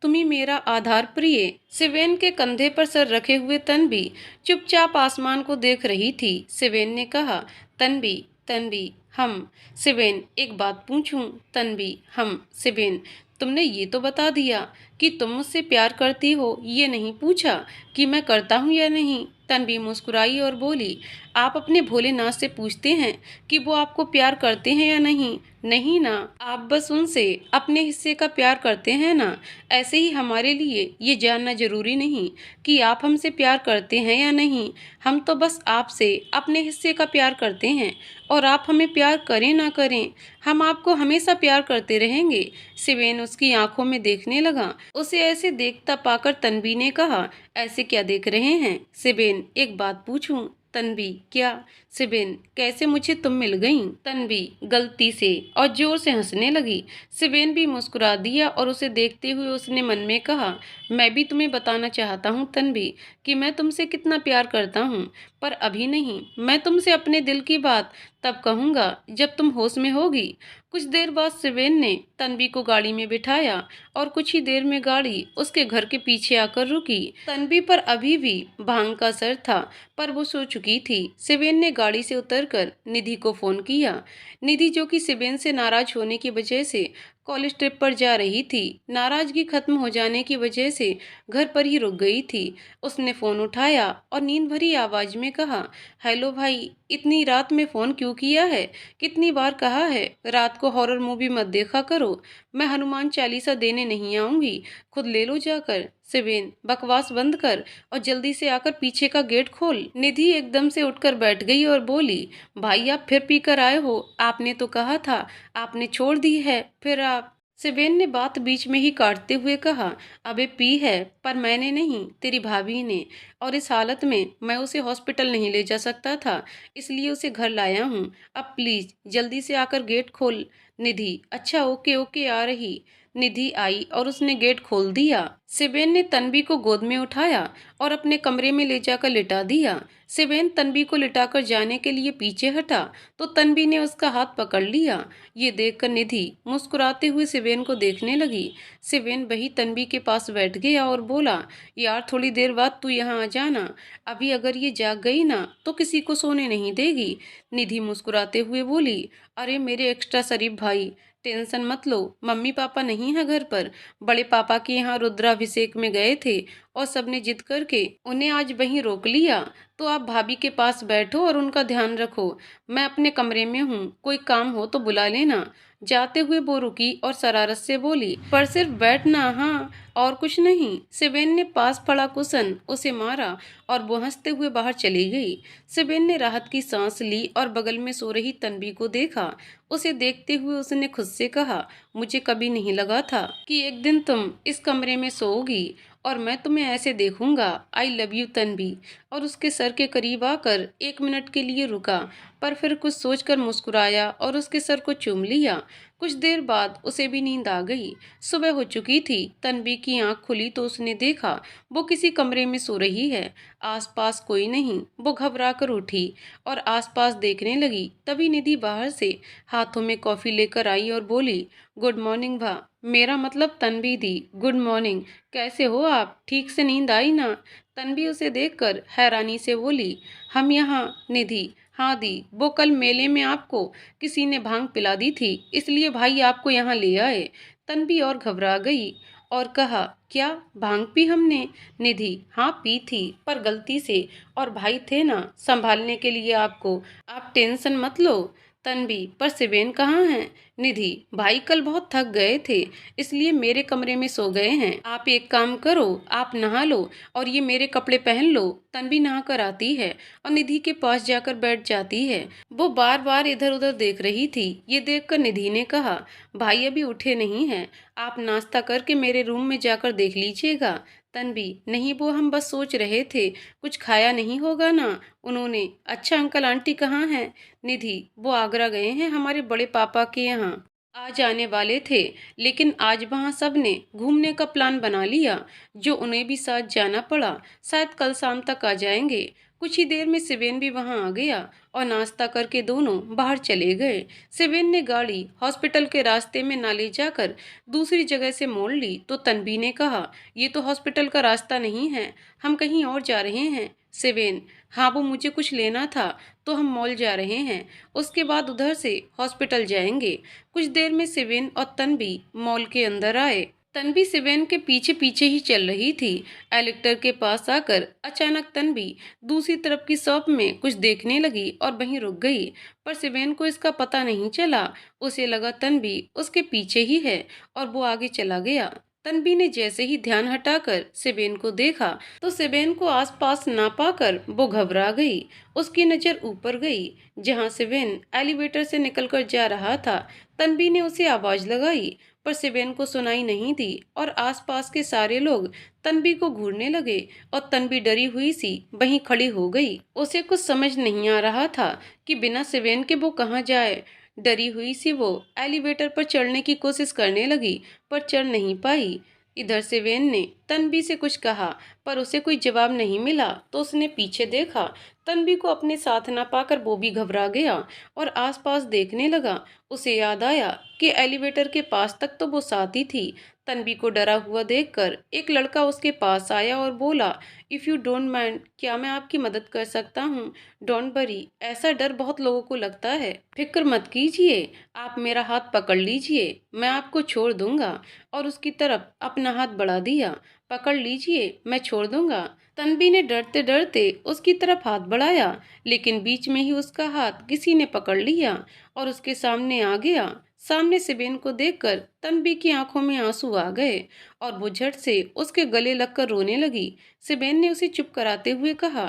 तुम्ही मेरा आधार प्रिय। सिवेन के कंधे पर सर रखे हुए तन्वी चुपचाप आसमान को देख रही थी। सिवेन ने कहा, तन्वी, तन्वी, हम। सिवेन, एक बात पूछूं? तन्वी, हम। सिवेन, तुमने ये तो बता दिया कि तुम मुझसे प्यार करती हो, ये नहीं पूछा कि मैं करता हूँ या नहीं। तन्वी मुस्कुराई और बोली, आप अपने भोलेनाथ से पूछते हैं कि वो आपको प्यार करते हैं या नहीं? नहीं ना, आप बस उनसे अपने हिस्से का प्यार करते हैं ना। ऐसे ही हमारे लिए ये जानना जरूरी नहीं कि आप हमसे प्यार करते हैं या नहीं। हम तो बस आपसे अपने हिस्से का प्यार करते हैं और आप हमें प्यार करें ना करें, हम आपको हमेशा प्यार करते रहेंगे। सिवेन उसकी आंखों में देखने लगा। उसे ऐसे देखता पाकर तन्वी ने कहा, ऐसे क्या देख रहे हैं? सिवेन, एक बात पूछूं? तन्वी, क्या? सिवेन, कैसे मुझे तुम मिल गईं? तन्वी, गलती से, और जोर से हंसने लगी। सिवेन भी मुस्कुरा दिया और उसे देखते हुए उसने मन में कहा, मैं भी तुम्हें बताना चाहता हूँ तन्वी कि मैं तुमसे कितना प्यार करता हूँ, पर अभी नहीं। मैं तुमसे अपने दिल की बात तब कहूँगा जब तुम होश में होगी। कुछ देर बाद सिवेन ने तन्वी को गाड़ी में बिठाया और कुछ ही देर में गाड़ी उसके घर के पीछे आकर रुकी। तन्वी पर अभी भी भांग का असर था, पर वो सो चुकी थी। सिवेन ने गाड़ी से उतरकर निधि को फोन किया। निधि, जो कि सिवेन से नाराज होने की वजह से कॉलेज ट्रिप पर जा रही थी, नाराजगी खत्म हो जाने की वजह से घर पर ही रुक गई थी। उसने फोन उठाया और नींद भरी आवाज में कहा, हेलो भाई, इतनी रात में फोन क्यों किया है? कितनी बार कहा है रात को हॉरर मूवी मत देखा करो। मैं हनुमान चालीसा देने नहीं आऊंगी, खुद ले लो जाकर। सिवेन, बकवास बंद कर और जल्दी से आकर पीछे का गेट खोल। निधि एकदम से उठकर बैठ गई और बोली, भाई आप फिर पीकर आए हो? आपने तो कहा था आपने छोड़ दी है, फिर आप। सिवेन ने बात बीच में ही काटते हुए कहा, अबे पी है, पर मैंने नहीं, तेरी भाभी ने। और इस हालत में मैं उसे हॉस्पिटल नहीं ले जा सकता था, इसलिए उसे घर लाया हूँ। अब प्लीज जल्दी से आकर गेट खोल। निधि, अच्छा ओके ओके, आ रही। निधि आई और उसने गेट खोल दिया। सिवेन ने तन्वी को गोद में उठाया और अपने कमरे में ले जाकर लिटा दिया। सिवेन तन्वी को लिटाकर जाने के लिए पीछे हटा तो तन्वी ने उसका हाथ पकड़ लिया। ये देखकर निधि मुस्कुराते हुए सिवेन को देखने लगी। सिवेन वही तन्वी के पास बैठ गया और बोला, यार थोड़ी देर बाद तू यहाँ आ जाना, अभी अगर ये जाग गई ना तो किसी को सोने नहीं देगी। निधि मुस्कुराते हुए बोली, अरे मेरे एक्स्ट्रा शरीफ भाई, टेंशन मत लो, मम्मी पापा नहीं है घर पर, बड़े पापा के यहाँ रुद्राभिषेक में गए थे और सबने जिद करके उन्हें आज वहीं रोक लिया। तो आप भाभी के पास बैठो और उनका ध्यान रखो, मैं अपने कमरे में हूँ, कोई काम हो तो बुला लेना। जाते हुए वो रुकी और शरारत से बोली, पर सिर्फ बैठना, हाँ, और कुछ नहीं। सिवेन ने पास पड़ा कुशन उसे मारा और वो हंसते हुए बाहर चली गई। सिवेन ने राहत की सांस ली और बगल में सो रही तन्वी को देखा। उसे देखते हुए उसने खुद से कहा, मुझे कभी नहीं लगा था कि एक दिन तुम इस कमरे में सोओगी और मैं तुम्हें ऐसे देखूंगा। I love you Tanvi. और उसके सर के करीब आकर 1 मिनट के लिए रुका, पर फिर कुछ सोचकर मुस्कुराया और उसके सर को चूम लिया। कुछ देर बाद उसे भी नींद आ गई। सुबह हो चुकी थी। तन्वी की आंख खुली तो उसने देखा वो किसी कमरे में सो रही है। आसपास कोई नहीं। वो घबरा कर उठी और आसपास देखने लगी। तभी निधि बाहर से हाथों में कॉफी लेकर आई और बोली, गुड मॉर्निंग भा, मेरा मतलब तन्वी दी, गुड मॉर्निंग, कैसे हो आप? ठीक से नींद आई ना? तन्वी उसे देखकर हैरानी से बोली, हम यहाँ। निधि, हाँ दी, वो कल मेले में आपको किसी ने भांग पिला दी थी, इसलिए भाई आपको यहाँ ले आए। तन्वी और घबरा गई और कहा, क्या भांग पी हमने? निधि, हाँ पी थी, पर गलती से, और भाई थे ना संभालने के लिए आपको, आप टेंशन मत लो। तन्वी, पर सिबेन कहाँ है? निधि, भाई कल बहुत थक गए थे, इसलिए मेरे कमरे में सो गए हैं। आप एक काम करो, आप नहा लो और ये मेरे कपड़े पहन लो। तन्वी नहा कर आती है और निधि के पास जाकर बैठ जाती है। वो बार बार इधर उधर देख रही थी। ये देखकर निधि ने कहा, भाई अभी उठे नहीं हैं, आप नाश्ता करके मेरे रूम में जाकर देख लीजिएगा। तन्वी, नहीं वो हम बस सोच रहे थे, कुछ खाया नहीं होगा ना उन्होंने। अच्छा अंकल आंटी कहाँ हैं? निधि, वो आगरा गए हैं हमारे बड़े पापा के यहाँ। आज आने वाले थे, लेकिन आज वहाँ सब ने घूमने का प्लान बना लिया, जो उन्हें भी साथ जाना पड़ा। शायद कल शाम तक आ जाएंगे। कुछ ही देर में सिवेन भी वहाँ आ गया और नाश्ता करके दोनों बाहर चले गए। सिवेन ने गाड़ी हॉस्पिटल के रास्ते में ना ले जाकर दूसरी जगह से मोड़ ली तो तन्वी ने कहा, ये तो हॉस्पिटल का रास्ता नहीं है, हम कहीं और जा रहे हैं। सिवेन, हाँ वो मुझे कुछ लेना था तो हम मॉल जा रहे हैं, उसके बाद उधर से हॉस्पिटल जाएंगे। कुछ देर में सिवेन और तन्वी मॉल के अंदर आए। तन्वी सिवेन के पीछे पीछे ही चल रही थी। एलेक्टर के पास आकर अचानक तन्वी दूसरी तरफ की शॉप में कुछ देखने लगी और वहीं रुक गई, पर सिवेन को इसका पता नहीं चला। उसे लगा तन्वी उसके पीछे ही है और वो आगे चला गया। तन्वी ने जैसे ही ध्यान हटाकर सिवेन को देखा तो सिवेन को आसपास ना पाकर वो घबरा गई। उसकी नज़र ऊपर गई जहां सिवेन एलिवेटर से निकलकर जा रहा था। तन्वी ने उसे आवाज़ लगाई, पर सिवेन को सुनाई नहीं दी और आसपास के सारे लोग तन्वी को घूरने लगे और तन्वी डरी हुई सी वहीं खड़ी हो गई। उसे कुछ समझ नहीं आ रहा था कि बिना सिवेन के वो कहाँ जाए। डरी हुई सी वो एलिवेटर पर चढ़ने की कोशिश करने लगी, पर चढ़ नहीं पाई। इधर सिवेन ने तन्वी से कुछ कहा, पर उसे कोई जवाब नहीं मिला तो उसने पीछे देखा। तन्वी को अपने साथ ना पाकर वो भी घबरा गया और आसपास देखने लगा। उसे याद आया कि एलिवेटर के पास तक तो वो साथ ही थी। तन्वी को डरा हुआ देखकर एक लड़का उसके पास आया और बोला, इफ़ यू डोंट माइंड, क्या मैं आपकी मदद कर सकता हूँ? डोंट वरी, ऐसा डर बहुत लोगों को लगता है, फिक्र मत कीजिए, आप मेरा हाथ पकड़ लीजिए, मैं आपको छोड़ दूंगा। और उसकी तरफ अपना हाथ बढ़ा दिया। पकड़ लीजिए, मैं छोड़ दूंगा। तन्वी ने डरते डरते उसकी तरफ हाथ बढ़ाया, लेकिन बीच में ही उसका हाथ किसी ने पकड़ लिया और उसके सामने आ गया। सामने सिवेन को देखकर तन्वी की आंखों में आंसू आ गए और वो झट से उसके गले लगकर रोने लगी। सिवेन ने उसे चुप कराते हुए कहा,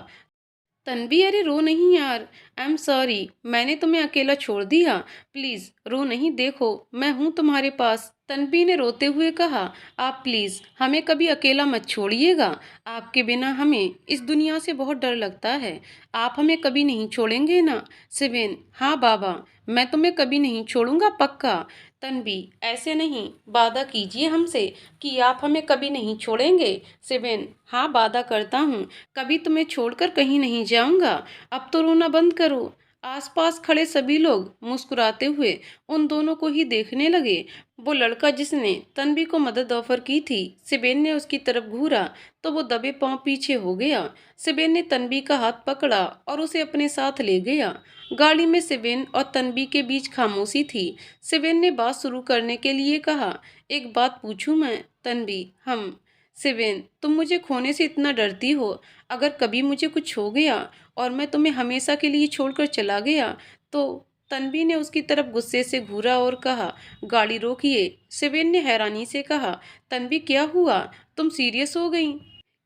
तन्वी अरे रो नहीं यार, आई एम सॉरी, मैंने तुम्हें अकेला छोड़ दिया, प्लीज रो नहीं, देखो मैं हूँ तुम्हारे पास। तन्वी ने रोते हुए कहा, आप प्लीज हमें कभी अकेला मत छोड़िएगा, आपके बिना हमें इस दुनिया से बहुत डर लगता है, आप हमें कभी नहीं छोड़ेंगे ना? सिवेन, हाँ बाबा, मैं तुम्हें कभी नहीं छोड़ूंगा, पक्का। तन्वी, ऐसे नहीं, वादा कीजिए हमसे कि आप हमें कभी नहीं छोड़ेंगे। सिवेन, हाँ वादा करता हूँ, कभी तुम्हें छोड़कर कहीं नहीं जाऊंगा। अब तो रोना बंद करो। आसपास खड़े सभी लोग मुस्कुराते हुए उन दोनों को ही देखने लगे। वो लड़का जिसने तन्वी को मदद ऑफर की थी, सिवेन ने उसकी तरफ घूरा तो वो दबे पांव पीछे हो गया। सिवेन ने तन्वी का हाथ पकड़ा और उसे अपने साथ ले गया। गाड़ी में सिवेन और तन्वी के बीच खामोशी थी। सिवेन ने बात शुरू करने के लिए कहा, एक बात पूछूं मैं? तन्वी, हम। सिवेन, तुम मुझे खोने से इतना डरती हो, अगर कभी मुझे कुछ हो गया और मैं तुम्हें हमेशा के लिए छोड़कर चला गया तो? तन्वी ने उसकी तरफ गुस्से से घूरा और कहा, गाड़ी रोकिए। सिवेन ने हैरानी से कहा, तन्वी क्या हुआ, तुम सीरियस हो गई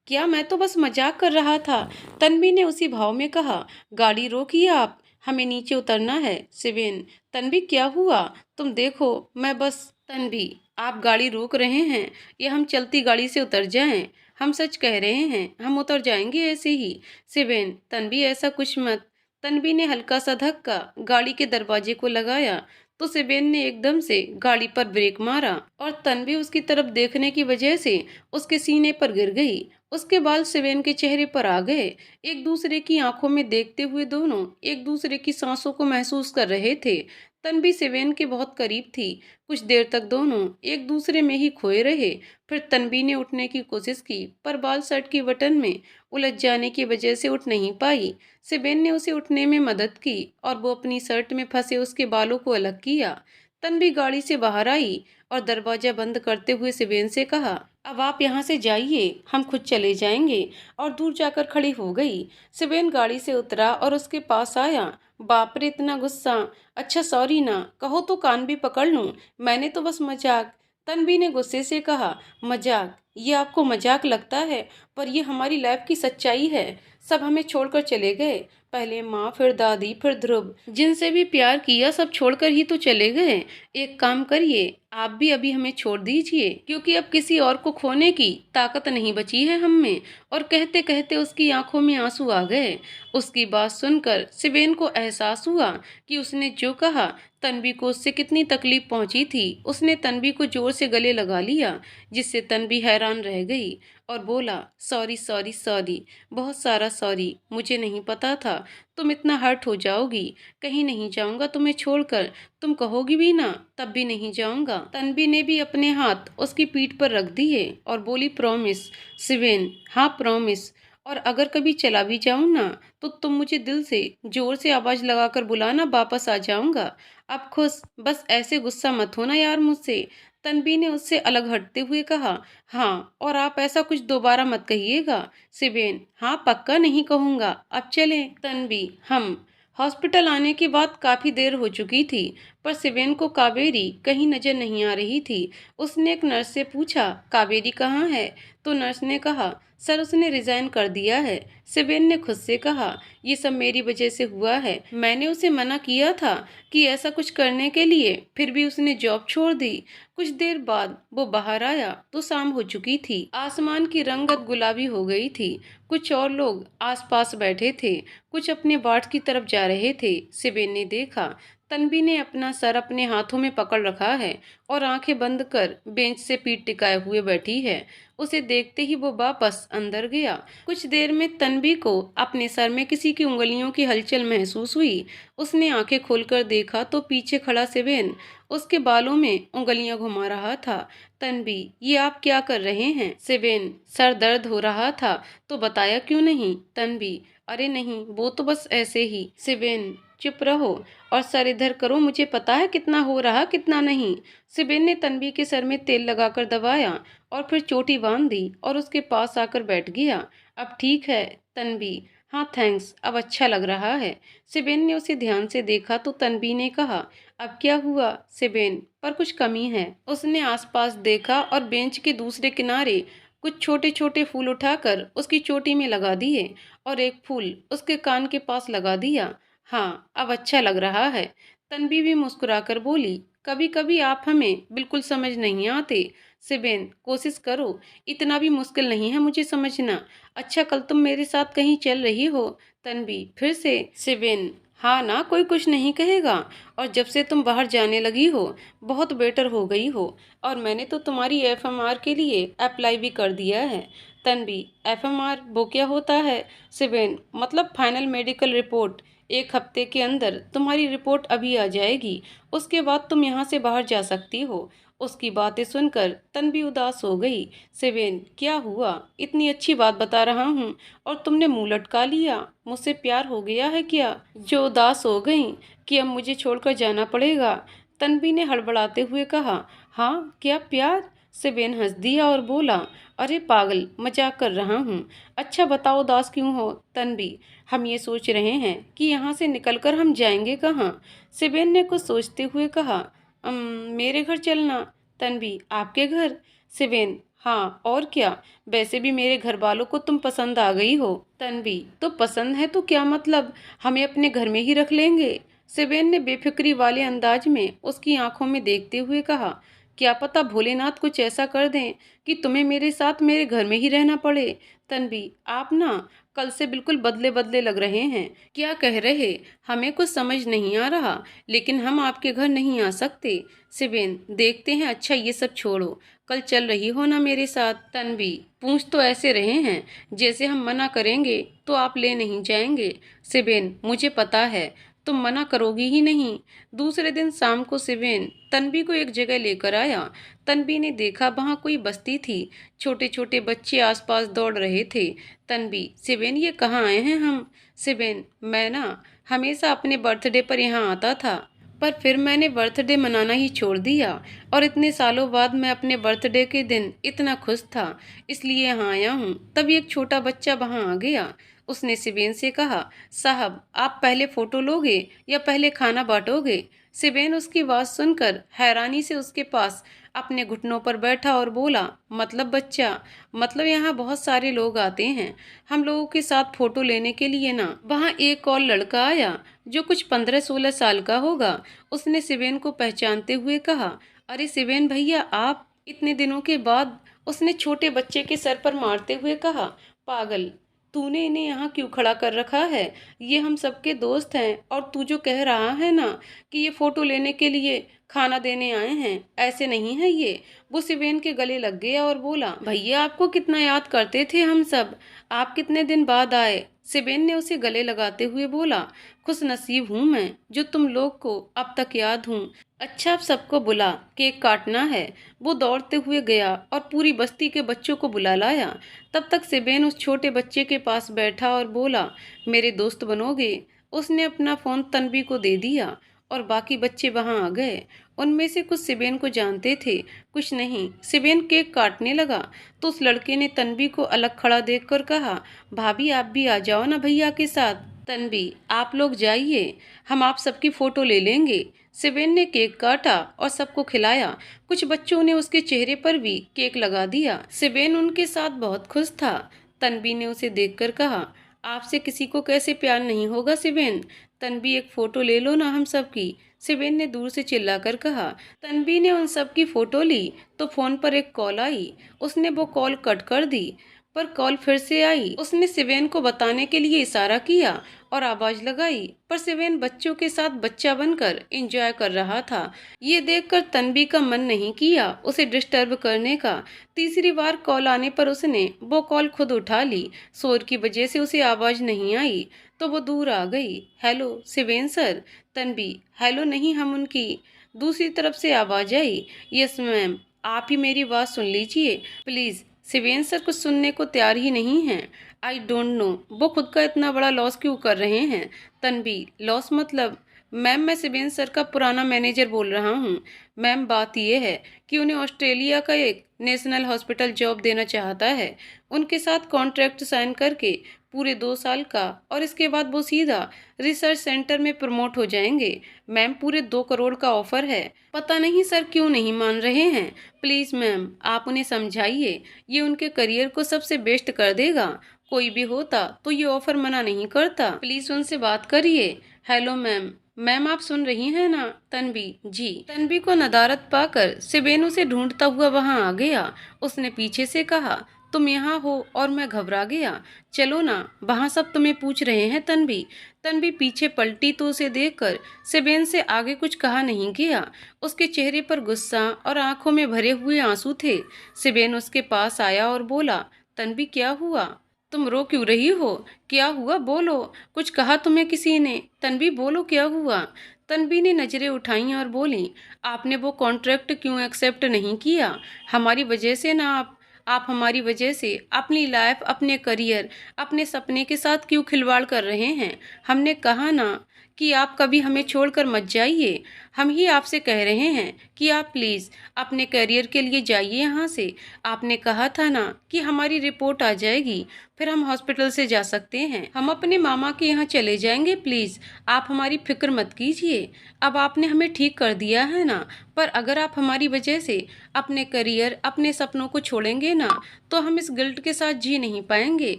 क्या? मैं तो बस मजाक कर रहा था। तन्वी ने उसी भाव में कहा, गाड़ी रोकिए आप, हमें नीचे उतरना है। सिवेन, तन्वी क्या हुआ, तुम देखो मैं बस। तन्वी, आप गाड़ी रोक रहे हैं या हम चलती गाड़ी से उतर जाएं? हम सच कह रहे हैं, हम उतर जाएंगे ऐसे ही। सिवेन, तन्वी ऐसा कुछ मत। तन्वी ने हल्का सा धक्का गाड़ी के दरवाजे को लगाया तो सिवेन ने एकदम से गाड़ी पर ब्रेक मारा और तन्वी उसकी तरफ देखने की वजह से उसके सीने पर गिर गई। उसके बाल सिवेन के चेहरे पर आ गए। एक दूसरे की आंखों में देखते हुए दोनों एक दूसरे की सांसों को महसूस कर रहे थे। तन्वी सिवेन के बहुत करीब थी। कुछ देर तक दोनों एक दूसरे में ही खोए रहे। फिर तन्वी ने उठने की कोशिश की, पर बाल शर्ट की बटन में उलझ जाने की वजह से उठ नहीं पाई। सिवेन ने उसे उठने में मदद की और वो अपनी शर्ट में फंसे उसके बालों को अलग किया। तन्वी गाड़ी से बाहर आई और दरवाजा बंद करते हुए सिवेन से कहा, अब आप यहाँ से जाइए, हम खुद चले जाएंगे। और दूर जाकर खड़ी हो गई। सिवेन गाड़ी से उतरा और उसके पास आया। बाप रे, इतना गुस्सा। अच्छा सॉरी ना, कहो तो कान भी पकड़ लूं, मैंने तो बस मजाक। तन्वी ने गुस्से से कहा, मजाक? ये आपको मजाक लगता है, पर ये हमारी लाइफ की सच्चाई है। सब हमें छोड़कर चले गए, पहले माँ, फिर दादी, फिर ध्रुव, जिनसे भी प्यार किया सब छोड़कर ही तो चले गए। एक काम करिए, आप भी अभी हमें छोड़ दीजिए, क्योंकि अब किसी और को खोने की ताकत नहीं बची है हम में। और कहते कहते उसकी आंखों में आंसू आ गए। उसकी बात सुनकर शिवेन को एहसास हुआ कि उसने जो कहा, तन्वी को उससे कितनी तकलीफ पहुंची थी। उसने तन्वी को जोर से गले लगा लिया, जिससे तन्वी हैरान रह गई और बोला, सॉरी सॉरी सॉरी, बहुत सारा सॉरी, मुझे नहीं पता था तुम इतना हर्ट हो जाओगी। कहीं नहीं जाऊंगा तुम्हें छोड़कर, तुम कहोगी भी ना तब भी नहीं जाऊंगा। तन्वी ने भी अपने हाथ उसकी पीठ पर रख दिए और बोली, प्रॉमिस शिवेन? हाँ प्रॉमिस। और अगर कभी चला भी जाऊं ना, तो तुम मुझे दिल से जोर से आवाज लगाकर बुलाना, वापस आ जाऊंगा। अब खुश, बस ऐसे गुस्सा मत होना यार मुझसे। तन्वी ने उससे अलग हटते हुए कहा, हाँ, और आप ऐसा कुछ दोबारा मत कहिएगा। शिवेन, हाँ पक्का नहीं कहूंगा। अब चलें। तन्वी, हम। हॉस्पिटल आने के बाद काफी देर हो चुकी थी, पर शिवेन को कावेरी कहीं नजर नहीं आ रही थी। उसने एक नर्स से पूछा, कावेरी कहाँ है? तो नर्स ने कहा, सर उसने रिजाइन कर दिया है। शिवेन ने खुद से कहा, ये सब मेरी वजह से हुआ है। मैंने उसे मना किया था कि ऐसा कुछ करने के लिए, फिर भी उसने जॉब छोड़ दी। कुछ देर बाद वो बाहर आया तो शाम हो चुकी थी। आसमान की रंगत गुलाबी हो गई थी। कुछ और लोग आसपास बैठे थे, कुछ अपने वार्ड की तरफ जा रहे थे। शिवेन ने देखा, तन्वी ने अपना सर अपने हाथों में पकड़ रखा है और आंखें बंद कर बेंच से पीठ टिकाए हुए बैठी है। उसे देखते ही वो वापस अंदर गया। कुछ देर में तन्वी को अपने सर में किसी की उंगलियों की हलचल महसूस हुई। उसने आंखें खोलकर देखा तो पीछे खड़ा शिवेन उसके बालों में उंगलियां घुमा रहा था। तन्वी, ये आप क्या कर रहे हैं? शिवेन, सर दर्द हो रहा था तो बताया क्यों नहीं? तन्वी, अरे नहीं, वो तो बस ऐसे ही। शिवेन, चुप रहो और सर इधर करो, मुझे पता है कितना हो रहा कितना नहीं। शिवेन ने तन्वी के सर में तेल लगाकर दबाया और फिर चोटी बांध दी और उसके पास आकर बैठ गया। अब ठीक है? तन्वी, हाँ थैंक्स, अब अच्छा लग रहा है। शिवेन ने उसे ध्यान से देखा तो तन्वी ने कहा, अब क्या हुआ? शिवेन, पर कुछ कमी है। उसने आसपास देखा और बेंच के दूसरे किनारे कुछ छोटे छोटे फूल उठाकर उसकी चोटी में लगा दिए और एक फूल उसके कान के पास लगा दिया। हाँ, अब अच्छा लग रहा है। तन्वी भी मुस्कुराकर बोली, कभी कभी आप हमें बिल्कुल समझ नहीं आते। शिवेन, कोशिश करो, इतना भी मुश्किल नहीं है मुझे समझना। अच्छा, कल तुम मेरे साथ कहीं चल रही हो? तन्वी फिर से। शिवेन, हाँ ना, कोई कुछ नहीं कहेगा। और जब से तुम बाहर जाने लगी हो, बहुत बेटर हो गई हो। और मैंने तो तुम्हारी एफएमआर के लिए अप्लाई भी कर दिया है। तन्वी, एफएमआर वो क्या होता है? शिवेन, मतलब फाइनल मेडिकल रिपोर्ट। 1 हफ्ते के अंदर तुम्हारी रिपोर्ट अभी आ जाएगी, उसके बाद तुम यहाँ से बाहर जा सकती हो। उसकी बातें सुनकर तन्वी उदास हो गई। शिवेन, क्या हुआ? इतनी अच्छी बात बता रहा हूँ और तुमने मुंह लटका लिया। मुझसे प्यार हो गया है क्या? जो उदास हो गई कि अब मुझे छोड़कर जाना पड़ेगा। तन्वी ने हड़बड़ाते हुए कहा, हाँ क्या प्यार? शिवेन हंस दिया और बोला, अरे पागल, मजाक कर रहा हूँ। अच्छा बताओ, उदास क्यों हो? तन्वी, हम ये सोच रहे हैं कि यहाँ से निकलकर हम जाएंगे कहाँ? शिवेन ने कुछ सोचते हुए कहा, मेरे घर चलना। तन्वी, आपके घर? शिवेन, हाँ और क्या, वैसे भी मेरे घर वालों को तुम पसंद आ गई हो। तन्वी, तो पसंद है तो क्या मतलब, हमें अपने घर में ही रख लेंगे। शिवेन ने बेफिक्री वाले अंदाज में उसकी आंखों में देखते हुए कहा, क्या पता भोलेनाथ कुछ ऐसा कर दें कि तुम्हें मेरे साथ मेरे घर में ही रहना पड़े। तन्वी, आप ना कल से बिल्कुल बदले बदले लग रहे हैं। क्या कह रहे? हमें कुछ समझ नहीं आ रहा, लेकिन हम आपके घर नहीं आ सकते। शिवेन, देखते हैं। अच्छा ये सब छोड़ो, कल चल रही हो ना मेरे साथ? तन्वी, पूछ तो ऐसे रहे हैं जैसे हम मना करेंगे तो आप ले नहीं जाएंगे। शिवेन, मुझे पता है तुम मना करोगी ही नहीं। दूसरे दिन शाम को शिवेन तन्वी को एक जगह लेकर आया। तन्वी ने देखा वहाँ कोई बस्ती थी, छोटे छोटे बच्चे आसपास दौड़ रहे थे। तन्वी, शिवेन ये कहाँ आए हैं हम? शिवेन, मैं ना हमेशा अपने बर्थडे पर यहाँ आता था, पर फिर मैंने बर्थडे मनाना ही छोड़ दिया और इतने सालों बाद मैं अपने बर्थडे के दिन इतना खुश था, इसलिए यहाँ आया हूँ। तभी एक छोटा बच्चा वहाँ आ गया। उसने शिवेन से कहा, साहब आप पहले फोटो लोगे या पहले खाना बांटोगे? शिवेन उसकी बात सुनकर हैरानी से उसके पास अपने घुटनों पर बैठा और बोला, मतलब बच्चा, मतलब यहाँ बहुत सारे लोग आते हैं हम लोगों के साथ फोटो लेने के लिए ना। वहाँ एक और लड़का आया जो कुछ 15-16 साल का होगा। उसने शिवेन को पहचानते हुए कहा, अरे शिवेन भैया आप, इतने दिनों के बाद। उसने छोटे बच्चे के सर पर मारते हुए कहा, पागल, तूने इन्हें यहाँ क्यों खड़ा कर रखा है? ये हम सबके दोस्त हैं और तू जो कह रहा है ना कि ये फोटो लेने के लिए खाना देने आए हैं, ऐसे नहीं है ये। वो शिवेन के गले लग गया और बोला, भैया आपको कितना याद करते थे हम सब, आप कितने दिन बाद आए। शिवेन ने उसे गले लगाते हुए बोला, खुश नसीब हूँ मैं जो तुम लोग को अब तक याद हूँ। अच्छा आप सबको बुला, केक काटना है। वो दौड़ते हुए गया और पूरी बस्ती के बच्चों को बुला लाया। तब तक शिवेन उस छोटे बच्चे के पास बैठा और बोला, मेरे दोस्त बनोगे? उसने अपना फोन तन्वी को दे दिया और बाकी बच्चे वहां आ गए। उनमें से कुछ शिवेन को जानते थे, कुछ नहीं। शिवेन केक काटने लगा तो उस लड़के ने तन्वी को अलग खड़ा देखकर कहा, भाभी आप भी आ जाओ ना भैया के साथ। तन्वी आप लोग जाइए, हम आप सबकी फोटो ले लेंगे। शिवेन ने केक काटा और सबको खिलाया। कुछ बच्चों ने उसके चेहरे पर भी केक लगा दिया। शिवेन उनके साथ बहुत खुश था। तन्वी ने उसे देखकर कहा, आपसे किसी को कैसे प्यार नहीं होगा शिवेन? तन्वी एक फोटो ले लो ना हम सब की। शिवेन ने दूर से चिल्लाकर कहा। तन्वी ने उन सब की फोटो ली तो फोन पर एक कॉल आई। उसने वो कॉल कट कर दी पर कॉल फिर से आई। उसने शिवेन को बताने के लिए इशारा किया और आवाज लगाई, पर शिवेन बच्चों के साथ बच्चा बनकर एंजॉय कर रहा था। ये देखकर तन्वी का मन नहीं किया उसे डिस्टर्ब करने का। तीसरी बार कॉल आने पर उसने वो कॉल खुद उठा ली। शोर की वजह से उसे आवाज नहीं आई तो वो दूर आ गई। Hello Shiven sir. Tanvi, hello नहीं, हम उनकी। दूसरी तरफ से आवाज आई, यस मैम, आप ही मेरी बात सुन लीजिए प्लीज। शिवेन सर कुछ सुनने को तैयार ही नहीं हैं। आई डोंट नो वो खुद का इतना बड़ा लॉस क्यों कर रहे हैं। तन्वी, लॉस मतलब? मैम मैं शिवेन सर का पुराना मैनेजर बोल रहा हूँ। मैम बात यह है कि उन्हें ऑस्ट्रेलिया का एक नेशनल हॉस्पिटल जॉब देना चाहता है। उनके साथ कॉन्ट्रैक्ट साइन करके पूरे 2 साल का, और इसके बाद वो सीधा रिसर्च सेंटर में प्रमोट हो जाएंगे। मैम पूरे 2 करोड़ का ऑफर है। पता नहीं सर क्यों नहीं मान रहे हैं। प्लीज मैम आप उन्हें समझाइए, ये उनके करियर को सबसे बेस्ट कर देगा। कोई भी होता तो ये ऑफर मना नहीं करता, प्लीज उनसे बात करिए। हेलो मैम, मैम आप सुन रही हैं ना? तन्वी, जी। तन्वी को नदारद पाकर शिवेन उसे ढूंढता हुआ वहां आ गया। उसने पीछे से कहा, तुम यहाँ हो और मैं घबरा गया। चलो ना, वहाँ सब तुम्हें पूछ रहे हैं। तन्वी तन्वी पीछे पलटी तो उसे देखकर शिवेन से आगे कुछ कहा नहीं गया। उसके चेहरे पर गुस्सा और आंखों में भरे हुए आंसू थे। शिवेन उसके पास आया और बोला, तन्वी क्या हुआ? तुम रो क्यों रही हो? क्या हुआ बोलो, कुछ कहा तुम्हें किसी ने? तन्वी बोलो क्या हुआ? तन्वी ने नजरें उठाई और बोली, आपने वो कॉन्ट्रैक्ट क्यों एक्सेप्ट नहीं किया? हमारी वजह से ना, आप हमारी वजह से अपनी लाइफ, अपने करियर, अपने सपने के साथ क्यों खिलवाड़ कर रहे हैं? हमने कहा ना कि आप कभी हमें छोड़कर मत जाइए। हम ही आपसे कह रहे हैं कि आप प्लीज़ अपने करियर के लिए जाइए यहाँ से। आपने कहा था ना कि हमारी रिपोर्ट आ जाएगी फिर हम हॉस्पिटल से जा सकते हैं, हम अपने मामा के यहाँ चले जाएंगे। प्लीज़ आप हमारी फिक्र मत कीजिए। अब आपने हमें ठीक कर दिया है ना, पर अगर आप हमारी वजह से अपने करियर, अपने सपनों को छोड़ेंगे ना, तो हम इस गिल्ट के साथ जी नहीं पाएंगे।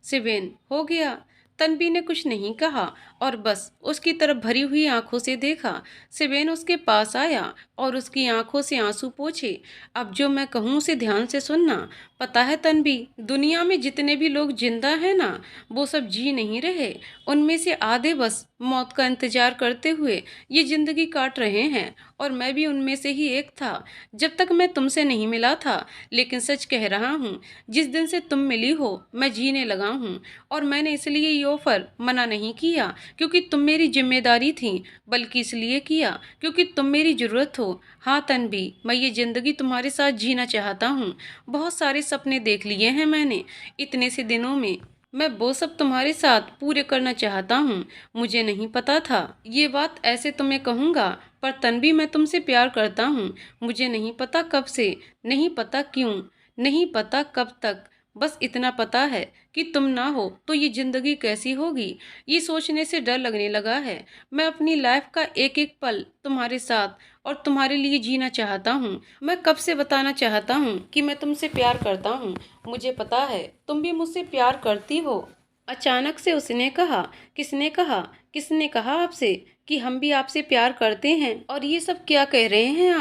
शिवेन, हो गया। तन्वी ने कुछ नहीं कहा और बस उसकी तरफ भरी हुई आंखों से देखा। शिवेन उसके पास आया और उसकी आंखों से आंसू पोंछे। अब जो मैं कहूँ उसे ध्यान से सुनना। पता है तन्वी, दुनिया में जितने भी लोग जिंदा हैं ना, वो सब जी नहीं रहे। उनमें से आधे बस मौत का इंतजार करते हुए ये जिंदगी काट रहे हैं, और मैं भी उनमें से ही एक था जब तक मैं तुमसे नहीं मिला था। लेकिन सच कह रहा हूँ, जिस दिन से तुम मिली हो मैं जीने लगा हूँ। और मैंने इसलिए ये ऑफर मना नहीं किया क्योंकि तुम मेरी जिम्मेदारी थी, बल्कि इसलिए किया क्योंकि तुम मेरी जरूरत हो। हाँ तन्वी, मैं ये जिंदगी तुम्हारे साथ जीना चाहता हूँ। बहुत सारे सपने देख लिए हैं मैंने इतने से दिनों में, मैं वो सब तुम्हारे साथ पूरे करना चाहता हूँ। मुझे नहीं पता था ये बात ऐसे तुम्हें कहूँगा, पर तन्वी मैं तुमसे प्यार करता हूँ। मुझे नहीं पता कब से, नहीं पता क्यों, नहीं पता कब तक, बस इतना पता है कि तुम ना हो तो ये जिंदगी कैसी होगी, ये सोचने से डर लगने लगा है। मैं अपनी लाइफ का एक एक पल तुम्हारे साथ और तुम्हारे लिए जीना चाहता हूँ। मैं कब से बताना चाहता हूँ कि मैं तुमसे प्यार करता हूँ। मुझे पता है तुम भी मुझसे प्यार करती हो। अचानक से उसने कहा। किसने कहा? किसने कहा आपसे कि हम भी आपसे प्यार करते हैं? और ये सब क्या कह रहे हैं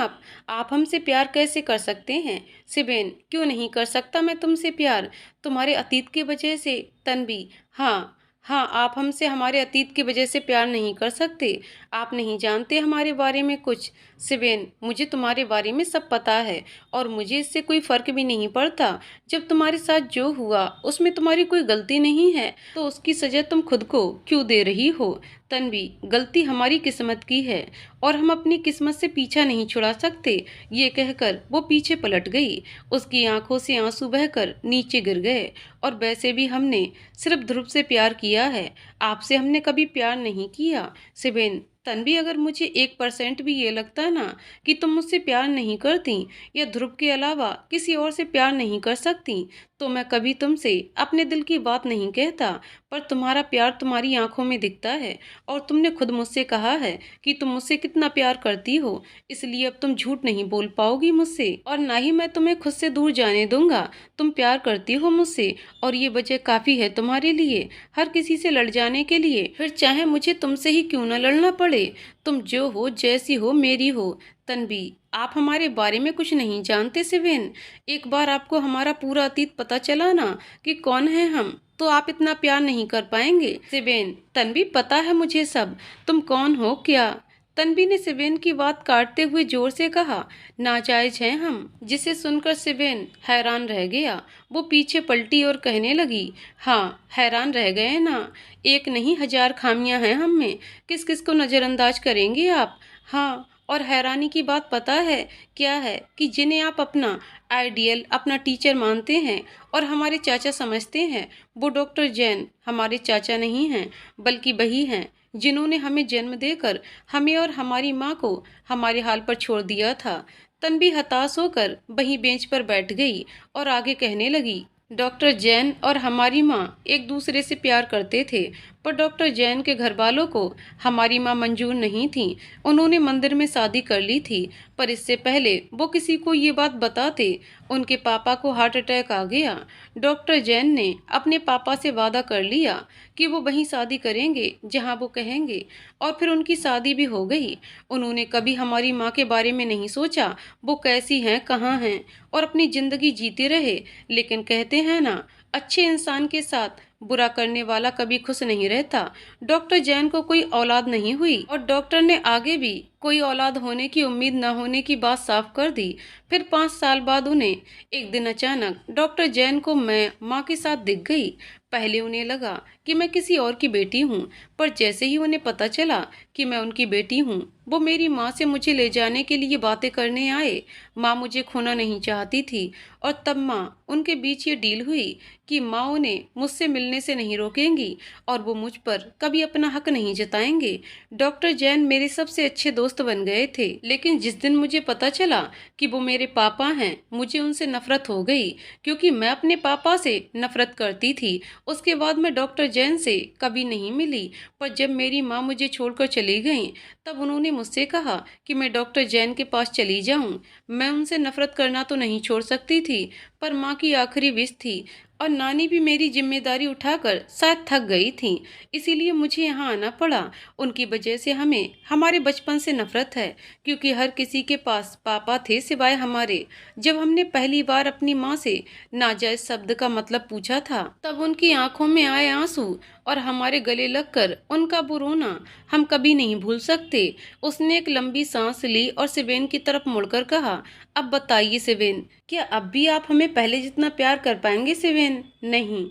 आप हमसे प्यार कैसे कर सकते हैं? सिबेन, क्यों नहीं कर सकता मैं तुमसे प्यार? तुम्हारे अतीत की वजह से। तन्वी, हाँ हाँ, आप हमसे हमारे अतीत की वजह से प्यार नहीं कर सकते। आप नहीं जानते हमारे बारे में कुछ। सिबेन, मुझे तुम्हारे बारे में सब पता है और मुझे इससे कोई फर्क भी नहीं पड़ता। जब तुम्हारे साथ जो हुआ उसमें तुम्हारी कोई गलती नहीं है तो उसकी सजा तुम खुद को क्यों दे रही हो? तन्वी, गलती हमारी किस्मत की है और हम अपनी किस्मत से पीछा नहीं छुड़ा सकते। ये कहकर वो पीछे पलट गई। उसकी आंखों से आंसू बहकर नीचे गिर गए। और वैसे भी हमने सिर्फ ध्रुव से प्यार किया है, आपसे हमने कभी प्यार नहीं किया। सिबेन, तन्वी, अगर मुझे 1% भी ये लगता ना कि तुम मुझसे प्यार नहीं करती या ध्रुव के अलावा किसी और से प्यार नहीं कर सकती तो मैं कभी तुमसे अपने दिल की बात नहीं कहता। पर तुम्हारा प्यार तुम्हारी आंखों में दिखता है और तुमने खुद मुझसे कहा है कि तुम मुझसे कितना प्यार करती हो। इसलिए अब तुम झूठ नहीं बोल पाओगी मुझसे और ना ही मैं तुम्हें खुद से दूर जाने दूंगा। तुम प्यार करती हो मुझसे और ये वजह काफी है तुम्हारे लिए हर किसी से लड़ जाने के लिए, फिर चाहे मुझे तुमसे ही क्यों न लड़ना पड़े। तुम जो हो, जैसी हो, मेरी हो। तन्वी, आप हमारे बारे में कुछ नहीं जानते सिवेन। एक बार आपको हमारा पूरा अतीत पता चला ना कि कौन है हम, तो आप इतना प्यार नहीं कर पाएंगे। सिवेन, तन्वी, पता है मुझे सब। तुम कौन हो क्या? तन्वी ने सिवेन की बात काटते हुए जोर से कहा। नाजायज हैं हम। जिसे सुनकर सिवेन हैरान रह गया। वो पीछे पलटी और कहने लगी, हाँ, हैरान रह गए ना? एक नहीं 1000 खामियां हैं हम में। किस किस को नज़रअंदाज करेंगे आप? हाँ, और हैरानी की बात पता है क्या है कि जिन्हें आप अपना आइडियल, अपना टीचर मानते हैं और हमारे चाचा समझते हैं, वो डॉक्टर जैन हमारे चाचा नहीं हैं, बल्कि वही हैं जिन्होंने हमें जन्म देकर हमें और हमारी माँ को हमारे हाल पर छोड़ दिया था। तन्वी हताश होकर वहीं बेंच पर बैठ गई और आगे कहने लगी, डॉक्टर जैन और हमारी माँ एक दूसरे से प्यार करते थे, पर डॉक्टर जैन के घर वालों को हमारी माँ मंजूर नहीं थी। उन्होंने मंदिर में शादी कर ली थी, पर इससे पहले वो किसी को ये बात बताते, उनके पापा को हार्ट अटैक आ गया। डॉक्टर जैन ने अपने पापा से वादा कर लिया कि वो वहीं शादी करेंगे जहाँ वो कहेंगे, और फिर उनकी शादी भी हो गई। उन्होंने कभी हमारी माँ के बारे में नहीं सोचा, वो कैसी हैं, कहाँ हैं, और अपनी जिंदगी जीते रहे। लेकिन कहते हैं ना, अच्छे इंसान के साथ बुरा करने वाला कभी खुश नहीं रहता। डॉक्टर जैन को कोई औलाद नहीं हुई और डॉक्टर ने आगे भी कोई औलाद होने की उम्मीद न होने की बात साफ कर दी। फिर 5 साल बाद उन्हें एक दिन अचानक डॉक्टर जैन को मैं माँ के साथ दिख गई। पहले उन्हें लगा कि मैं किसी और की बेटी हूँ, पर जैसे ही उन्हें पता चला कि मैं उनकी बेटी हूँ, वो मेरी माँ से मुझे ले जाने के लिए बातें करने आए। माँ मुझे खोना नहीं चाहती थी और तब माँ उनके बीच ये डील हुई कि माँ उन्हें मुझसे मिलने से नहीं रोकेंगी और वो मुझ पर कभी अपना हक नहीं जताएंगे। डॉक्टर जैन मेरे सबसे अच्छे दोस्त बन गए थे, लेकिन जिस दिन मुझे पता चला कि वो मेरे पापा हैं, मुझे उनसे नफरत हो गई, क्योंकि मैं अपने पापा से नफरत करती थी। उसके बाद मैं डॉक्टर जैन से कभी नहीं मिली, पर जब मेरी माँ मुझे छोड़कर चली गई तब उन्होंने मुझसे कहा कि मैं डॉक्टर जैन के पास चली जाऊं। मैं उनसे नफरत करना तो नहीं छोड़ सकती थी, पर माँ की आखिरी विश थी और नानी भी मेरी जिम्मेदारी उठाकर शायद थक गई थी, इसीलिए मुझे यहाँ आना पड़ा। उनकी वजह से हमें हमारे बचपन से नफरत है, क्योंकि हर किसी के पास पापा थे सिवाय हमारे। जब हमने पहली बार अपनी माँ से नाजायज शब्द का मतलब पूछा था, तब उनकी आंखों में आए आंसू और हमारे गले लगकर उनका वो रोना हम कभी नहीं भूल सकते। उसने एक लंबी सांस ली और सिवेन की तरफ मुड़कर कहा, अब बताइए सिवेन, क्या अब भी आप हमें पहले जितना प्यार कर पाएंगे सिवेन? नहीं।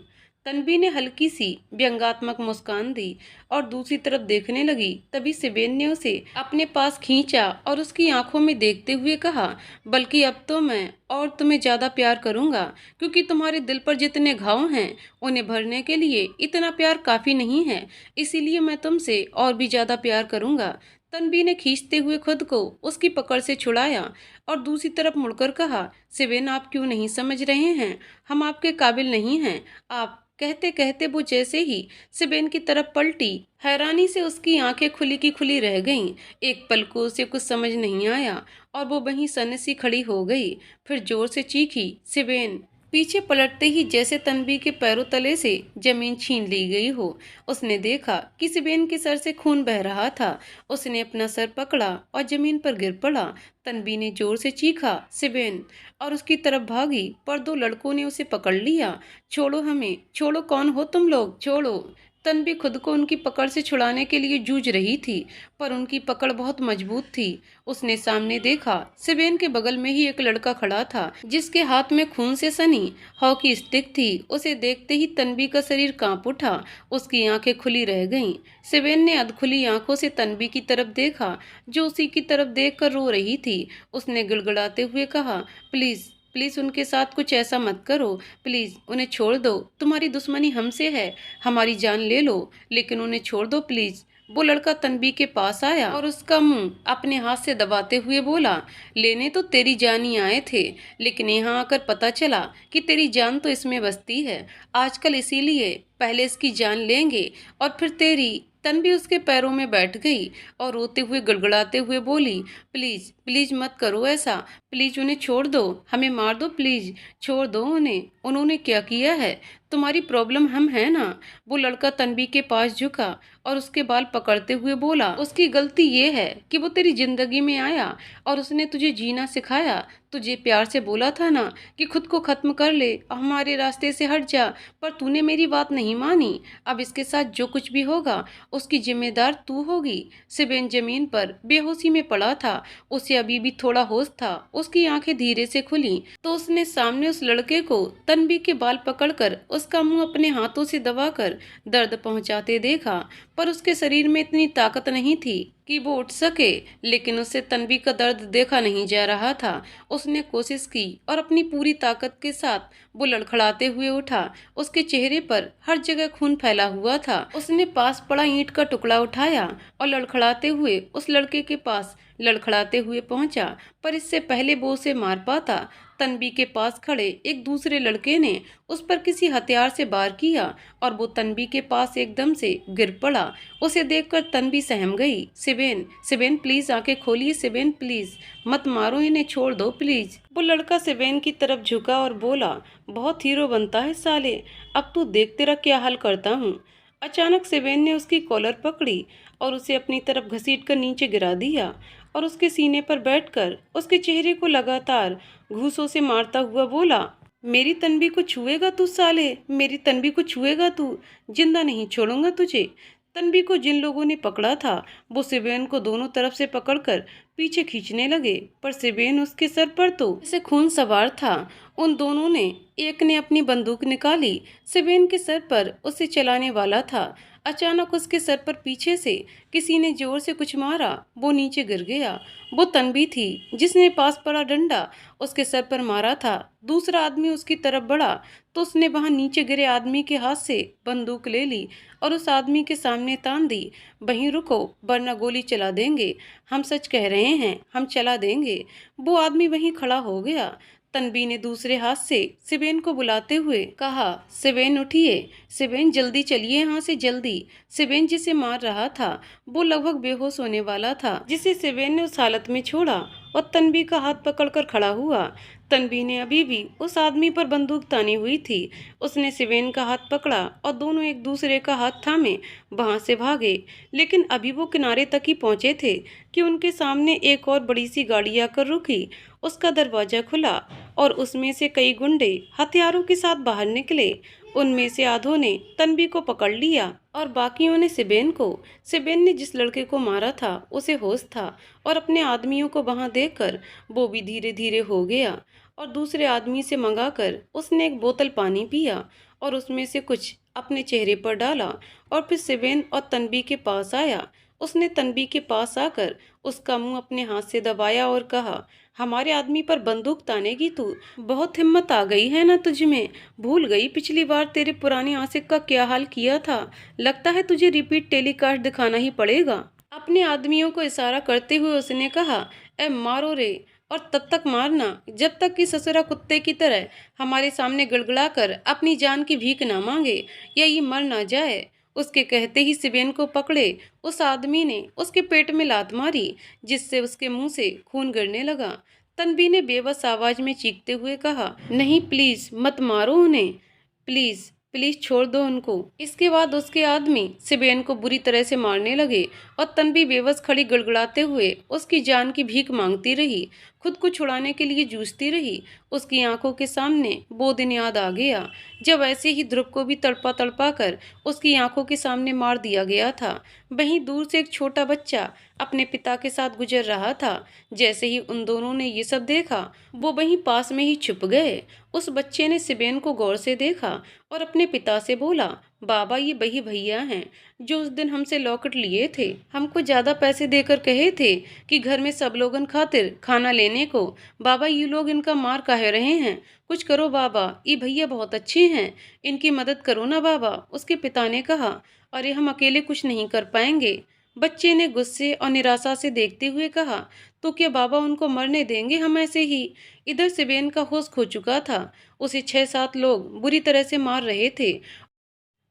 तन्वी ने हल्की सी व्यंग्यात्मक मुस्कान दी और दूसरी तरफ देखने लगी। तभी सिवेन ने उसे अपने पास खींचा और उसकी आंखों में देखते हुए कहा, बल्कि अब तो मैं और तुम्हें ज्यादा प्यार करूंगा, क्योंकि तुम्हारे दिल पर जितने घाव हैं उन्हें भरने के लिए इतना प्यार काफी नहीं है, इसीलिए मैं तुमसे और भी ज्यादा प्यार करूंगा। तन्वी ने खींचते हुए खुद को उसकी पकड़ से छुड़ाया और दूसरी तरफ मुड़कर कहा, सिबेन आप क्यों नहीं समझ रहे हैं, हम आपके काबिल नहीं हैं। आप कहते कहते वो जैसे ही सिबेन की तरफ पलटी, हैरानी से उसकी आंखें खुली की खुली रह गईं। एक पल को उसे कुछ समझ नहीं आया और वो वहीं सन्न सी खड़ी हो गई। फिर जोर से चीखी, सिबेन। पीछे पलटते ही जैसे तन्वी के पैरों तले से जमीन छीन ली गई हो। उसने देखा कि सिबेन के सर से खून बह रहा था। उसने अपना सर पकड़ा और जमीन पर गिर पड़ा। तन्वी ने जोर से चीखा, सिबेन, और उसकी तरफ भागी, पर दो लड़कों ने उसे पकड़ लिया। छोड़ो हमें, छोड़ो, कौन हो तुम लोग, छोड़ो। तन्वी खुद को उनकी पकड़ से छुड़ाने के लिए जूझ रही थी, पर उनकी पकड़ बहुत मजबूत थी। उसने सामने देखा, सिबेन के बगल में ही एक लड़का खड़ा था जिसके हाथ में खून से सनी हॉकी स्टिक थी। उसे देखते ही तन्वी का शरीर कांप उठा, उसकी आंखें खुली रह गईं। सिबेन ने अधखुली आंखों से तन्वी की तरफ देखा, जो उसी की तरफ देखकर रो रही थी। उसने गिड़गिड़ाते हुए कहा, प्लीज प्लीज उनके साथ कुछ ऐसा मत करो, प्लीज उन्हें छोड़ दो, तुम्हारी दुश्मनी हमसे है, हमारी जान ले लो, लेकिन उन्हें छोड़ दो प्लीज। वो लड़का तन्वी के पास आया और उसका मुंह अपने हाथ से दबाते हुए बोला, लेने तो तेरी जान ही आए थे, लेकिन यहाँ आकर पता चला कि तेरी जान तो इसमें बसती है आजकल, इसीलिए पहले इसकी जान लेंगे और फिर तेरी। तन्वी उसके पैरों में बैठ गई और रोते हुए गिड़गिड़ाते हुए बोली, प्लीज प्लीज मत करो ऐसा, प्लीज उन्हें छोड़ दो, हमें मार दो, प्लीज छोड़ दो उन्हें, उन्होंने क्या किया है, तुम्हारी प्रॉब्लम हम है ना। वो लड़का तन्वी के पास झुका और उसके बाल पकड़ते हुए बोला, उसकी गलती ये है कि वो तेरी जिंदगी में आया और उसने तुझे जीना सिखाया, तुझे प्यार से बोला था ना कि खुद को खत्म कर ले, हमारे रास्ते से हट जा, पर तूने मेरी बात नहीं मानी। अब इसके साथ जो कुछ भी होगा उसकी जिम्मेदार तू होगी। सिबेन जमीन पर बेहोशी में पड़ा था, उसे अभी भी थोड़ा होश था। उसकी आंखें धीरे से खुली तो उसने सामने उस लड़के को तन्वी के बाल पकड़कर उसका मुंह अपने हाथों से दबाकर दर्द पहुंचाते देखा, पर उसके शरीर में इतनी ताकत नहीं थी कि वो उठ सके, लेकिन उससे तन्वी का दर्द देखा नहीं जा रहा था। उसने कोशिश की और अपनी पूरी ताकत के साथ वो लड़खड़ाते हुए उठा। उसके चेहरे पर हर जगह खून फैला हुआ था। उसने पास पड़ा ईंट का टुकड़ा उठाया और लड़खड़ाते हुए उस लड़के के पास लड़खड़ाते हुए पहुंचा, पर इससे पहले वो उसे मार पाता, तन्वी के पास खड़े एक दूसरे लड़के ने उस पर किसी हथियार से वार किया और वो तन्वी के पास एकदम से गिर पड़ा। उसे देखकर तन्वी सहम गई। सिबेन, सिबेन प्लीज आंखें खोलिए, सिबेन प्लीज मत मारो इन्हें, छोड़ दो प्लीज। वो लड़का सिबेन की तरफ झुका और बोला, बहुत हीरो बनता है साले, अब तू देख तेरा क्या हाल करता हूँ। अचानक सिबेन ने उसकी कॉलर पकड़ी और उसे अपनी तरफ घसीट कर नीचे गिरा दिया और उसके सीने पर बैठकर उसके चेहरे को लगातार घूंसों से मारता हुआ बोला, मेरी तन्वी को छुएगा तू साले, मेरी तन्वी को छुएगा तू, जिंदा नहीं छोड़ूंगा तुझे। तन्वी को जिन लोगों ने पकड़ा था वो सिबेन को दोनों तरफ से पकड़कर पीछे खींचने लगे, पर सिबेन उसके सर पर तो जैसे खून सवार था। उन दोनों ने एक ने अपनी बंदूक निकाली, सिबेन के सर पर उसे चलाने वाला था। अचानक उसके सर पर पीछे से किसी ने जोर से कुछ मारा, वो नीचे गिर गया। वो तन्वी थी जिसने पास पड़ा डंडा उसके सर पर मारा था। दूसरा आदमी उसकी तरफ बढ़ा तो उसने वहां नीचे गिरे आदमी के हाथ से बंदूक ले ली और उस आदमी के सामने तान दी, वहीं रुको वरना गोली चला देंगे, हम सच कह रहे हैं, हम चला देंगे। वो आदमी वहीं खड़ा हो गया। तन्वी ने दूसरे हाथ से सिबेन को बुलाते हुए कहा, सिबेन उठिए, सिबेन जल्दी चलिए यहाँ से जल्दी। सिबेन जिसे मार रहा था वो लगभग बेहोश होने वाला था, जिसे सिबेन ने उस हालत में छोड़ा और तन्वी का हाथ पकड़कर खड़ा हुआ। तन्वी ने अभी भी उस आदमी पर बंदूक तानी हुई थी। उसने सिबेन का हाथ पकड़ा और दोनों एक दूसरे का हाथ थामे वहां से भागे, लेकिन अभी वो किनारे तक ही पहुंचे थे कि उनके सामने एक और बड़ी सी गाड़ी आकर रुकी। उसका दरवाजा खुला और उसमें से कई गुंडे हथियारों के साथ बाहर निकले। उनमें से आधों ने तन्वी को पकड़ लिया और बाकियों ने सिबेन को। सिबेन ने जिस लड़के को मारा था उसे होश था और अपने आदमियों को वहां देखकर वो भी धीरे धीरे हो गया और दूसरे आदमी से मंगाकर उसने एक बोतल पानी पिया और उसमें से कुछ अपने चेहरे पर डाला और फिर सिबेन और तन्वी के पास आया। उसने तन्वी के पास आकर उसका मुंह अपने हाथ से दबाया और कहा, हमारे आदमी पर बंदूक तानेगी तू, बहुत हिम्मत आ गई है ना तुझ में, भूल गई पिछली बार तेरे पुराने आशिक का क्या हाल किया था, लगता है तुझे रिपीट टेलीकास्ट दिखाना ही पड़ेगा। अपने आदमियों को इशारा करते हुए उसने कहा, ए मारो रे, और तब तक मारना जब तक कि ससुरा कुत्ते की तरह हमारे सामने गिड़गिड़ाकर अपनी जान की भीख ना मांगे या ये मर ना जाए। उसके कहते ही सिबेन को पकड़े उस आदमी ने उसके पेट में लात मारी, जिससे उसके मुंह से खून गिरने लगा। तन्वी ने बेबस आवाज में चीखते हुए कहा, नहीं प्लीज मत मारो उन्हें, प्लीज प्लीज छोड़ दो उनको। इसके बाद उसके आदमी सिबेन को बुरी तरह से मारने लगे और तन्वी बेबस खड़ी गड़गड़ाते हुए उसकी जान की भीख मांगती रही, खुद को छुड़ाने के लिए जूझती रही। उसकी आंखों के सामने वो दिन याद आ गया जब ऐसे ही ध्रुव को भी तड़पा तड़पा कर उसकी आंखों के सामने मार दिया गया था। वहीं दूर से एक छोटा बच्चा अपने पिता के साथ गुजर रहा था। जैसे ही उन दोनों ने ये सब देखा, वो वहीं पास में ही छुप गए। उस बच्चे ने सिबेन को गौर से देखा और अपने पिता से बोला, बाबा ये वही भैया हैं जो उस दिन हमसे लॉकेट लिए थे, हमको ज्यादा पैसे देकर कहे थे कि घर में सब लोगन खातिर खाना लेने को। बाबा ये लोग इनका मार काहे रहे हैं, कुछ करो बाबा, ये भैया बहुत अच्छे हैं, इनकी मदद करो ना बाबा। उसके पिता ने कहा, अरे हम अकेले कुछ नहीं कर पाएंगे। बच्चे ने गुस्से और निराशा से देखते हुए कहा, तो क्या बाबा उनको मरने देंगे हम ऐसे ही। इधर सिबेन का होश खो चुका था। उसे 6-7 लोग बुरी तरह से मार रहे थे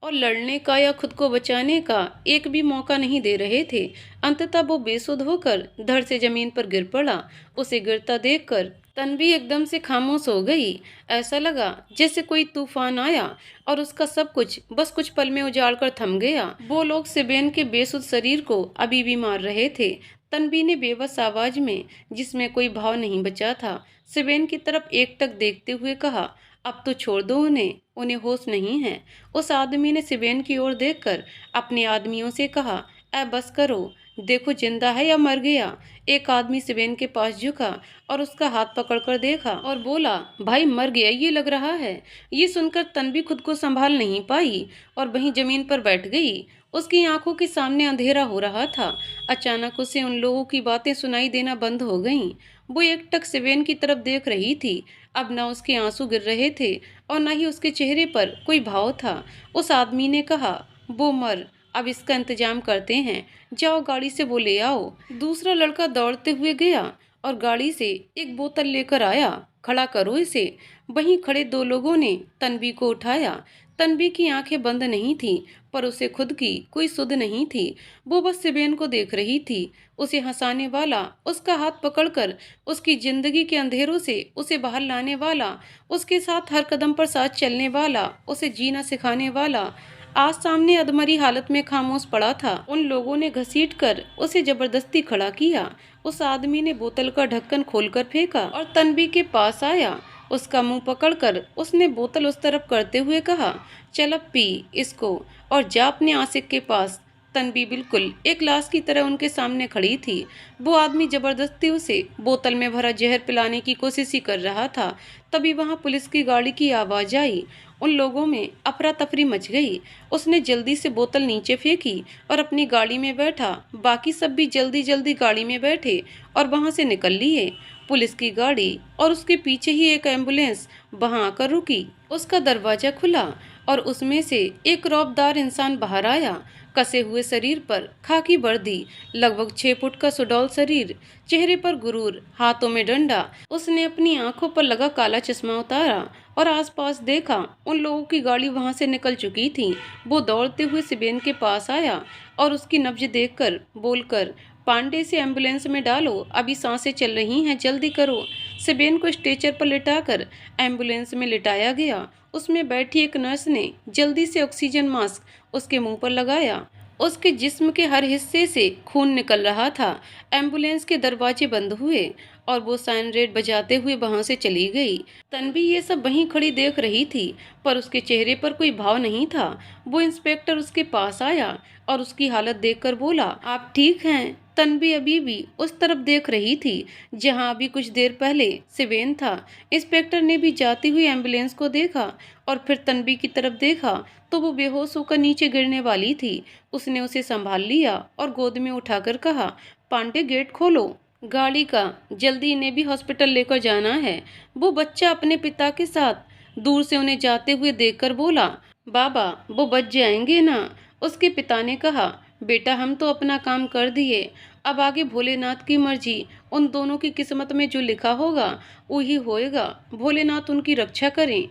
और लड़ने का या खुद को बचाने का एक भी मौका नहीं दे रहे थे। अंततः वो बेसुध होकर धड़ से जमीन पर गिर पड़ा। उसे गिरता देखकर तन्वी एकदम से खामोश हो गई। ऐसा लगा जैसे कोई तूफान आया और उसका सब कुछ बस कुछ पल में उजाड़ कर थम गया। वो लोग सिबेन के बेसुध शरीर को अभी भी मार रहे थे। तन्वी ने बेबस आवाज में, जिसमें कोई भाव नहीं बचा था, सिबेन की तरफ एकटक देखते हुए कहा, अब तो छोड़ दो उन्हें, उन्हें होश नहीं है। उस आदमी ने सिबेन की ओर देखकर अपने आदमियों से कहा, ऐ बस करो, देखो जिंदा है या मर गया। एक आदमी सिबेन के पास झुका और उसका हाथ पकड़कर देखा और बोला, भाई मर गया ये लग रहा है। ये सुनकर तन्वी खुद को संभाल नहीं पाई और वहीं जमीन पर बैठ गई। उसकी आंखों के सामने अंधेरा हो रहा था। अचानक उसे उन लोगों की बातें सुनाई देना बंद हो गईं। वो एकटक सिबेन की तरफ देख रही थी। अब ना उसके आंसू गिर रहे थे और ना ही उसके चेहरे पर कोई भाव था। उस आदमी ने कहा, वो मर, अब इसका इंतजाम करते हैं, जाओ गाड़ी से वो ले आओ। दूसरा लड़का दौड़ते हुए गया और गाड़ी से एक बोतल लेकर आया। खड़ा करो इसे। वहीं खड़े 2 लोगों ने तन्वी को उठाया। तन्वी की आंखें बंद नहीं थी, पर उसे खुद की कोई सुध नहीं थी। वो बस सिबेन को देख रही थी। उसे हंसाने वाला, उसका हाथ पकड़कर उसकी जिंदगी के अंधेरों से उसे बाहर लाने वाला, उसके साथ हर कदम पर साथ चलने वाला, उसे जीना सिखाने वाला, आज सामने अधमरी हालत में खामोश पड़ा था। उन लोगों ने घसीटकर उसे जबरदस्ती खड़ा किया। उस आदमी ने बोतल का ढक्कन खोलकर फेंका और तन्वी के पास आया। उसका मुंह पकड़कर उसने बोतल उस तरफ करते हुए कहा, चल अब पी इसको और जा अपने आशिक के पास। तन्वी बिल्कुल एक लाश की तरह उनके सामने खड़ी थी। वो आदमी जबरदस्ती उसे बोतल में भरा जहर पिलाने की कोशिश ही कर रहा था। तभी वहां पुलिस की गाड़ी की आवाज आई। उन लोगों में अफरा तफरी मच गई। उसने जल्दी से बोतल नीचे फेंकी और अपनी गाड़ी में बैठा। बाकी सब भी जल्दी जल्दी गाड़ी में बैठे और वहां से निकल लिए। पुलिस की गाड़ी और उसके पीछे ही एक एम्बुलेंस वहां आकर रुकी। उसका दरवाजा खुला और उसमें से एक रौबदार इंसान बाहर आया। कसे हुए शरीर पर खाकी वर्दी, लगभग 6 फुट का सुडौल शरीर, चेहरे पर गुरूर, हाथों में डंडा। उसने अपनी आंखों पर लगा काला चश्मा उतारा और आसपास देखा। उन लोगों की गाड़ी वहां से निकल चुकी थी। वो दौड़ते हुए सिबेन के पास आया और उसकी नब्ज देखकर बोलकर, पांडे से एम्बुलेंस में डालो, अभी सांसें चल रही हैं, जल्दी करो। सिबेन को स्ट्रेचर पर लिटाकर एम्बुलेंस में लिटाया गया। उसमें बैठी एक नर्स ने जल्दी से ऑक्सीजन मास्क उसके मुंह पर लगाया। उसके जिस्म के हर हिस्से से खून निकल रहा था। एम्बुलेंस के दरवाजे बंद हुए और वो साइन रेड बजाते हुए वहां से चली गई। तन्वी ये सब वहीं खड़ी देख रही थी, पर उसके चेहरे पर कोई भाव नहीं था। वो इंस्पेक्टर उसके पास आया और उसकी हालत देखकर बोला, आप ठीक हैं? तन्वी अभी भी उस तरफ देख रही थी जहां अभी कुछ देर पहले सिबेन था। इंस्पेक्टर ने भी जाती हुई एम्बुलेंस को देखा और फिर तन्वी की तरफ देखा तो वो बेहोश होकर नीचे गिरने वाली थी। उसने उसे संभाल लिया और गोद में उठाकर कहा, पांडे गेट खोलो गाड़ी का, जल्दी इन्हें भी हॉस्पिटल लेकर जाना है। वो बच्चा अपने पिता के साथ दूर से उन्हें जाते हुए देखकर बोला, बाबा वो बच जाएंगे ना? उसके पिता ने कहा, बेटा हम तो अपना काम कर दिए, अब आगे भोलेनाथ की मर्जी। उन दोनों की किस्मत में जो लिखा होगा वही होएगा। भोलेनाथ उनकी रक्षा करें।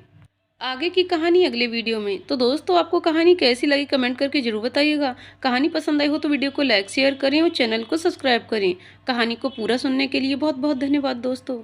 आगे की कहानी अगले वीडियो में। तो दोस्तों आपको कहानी कैसी लगी कमेंट करके जरूर बताइएगा। कहानी पसंद आई हो तो वीडियो को लाइक शेयर करें और चैनल को सब्सक्राइब करें। कहानी को पूरा सुनने के लिए बहुत बहुत धन्यवाद दोस्तों।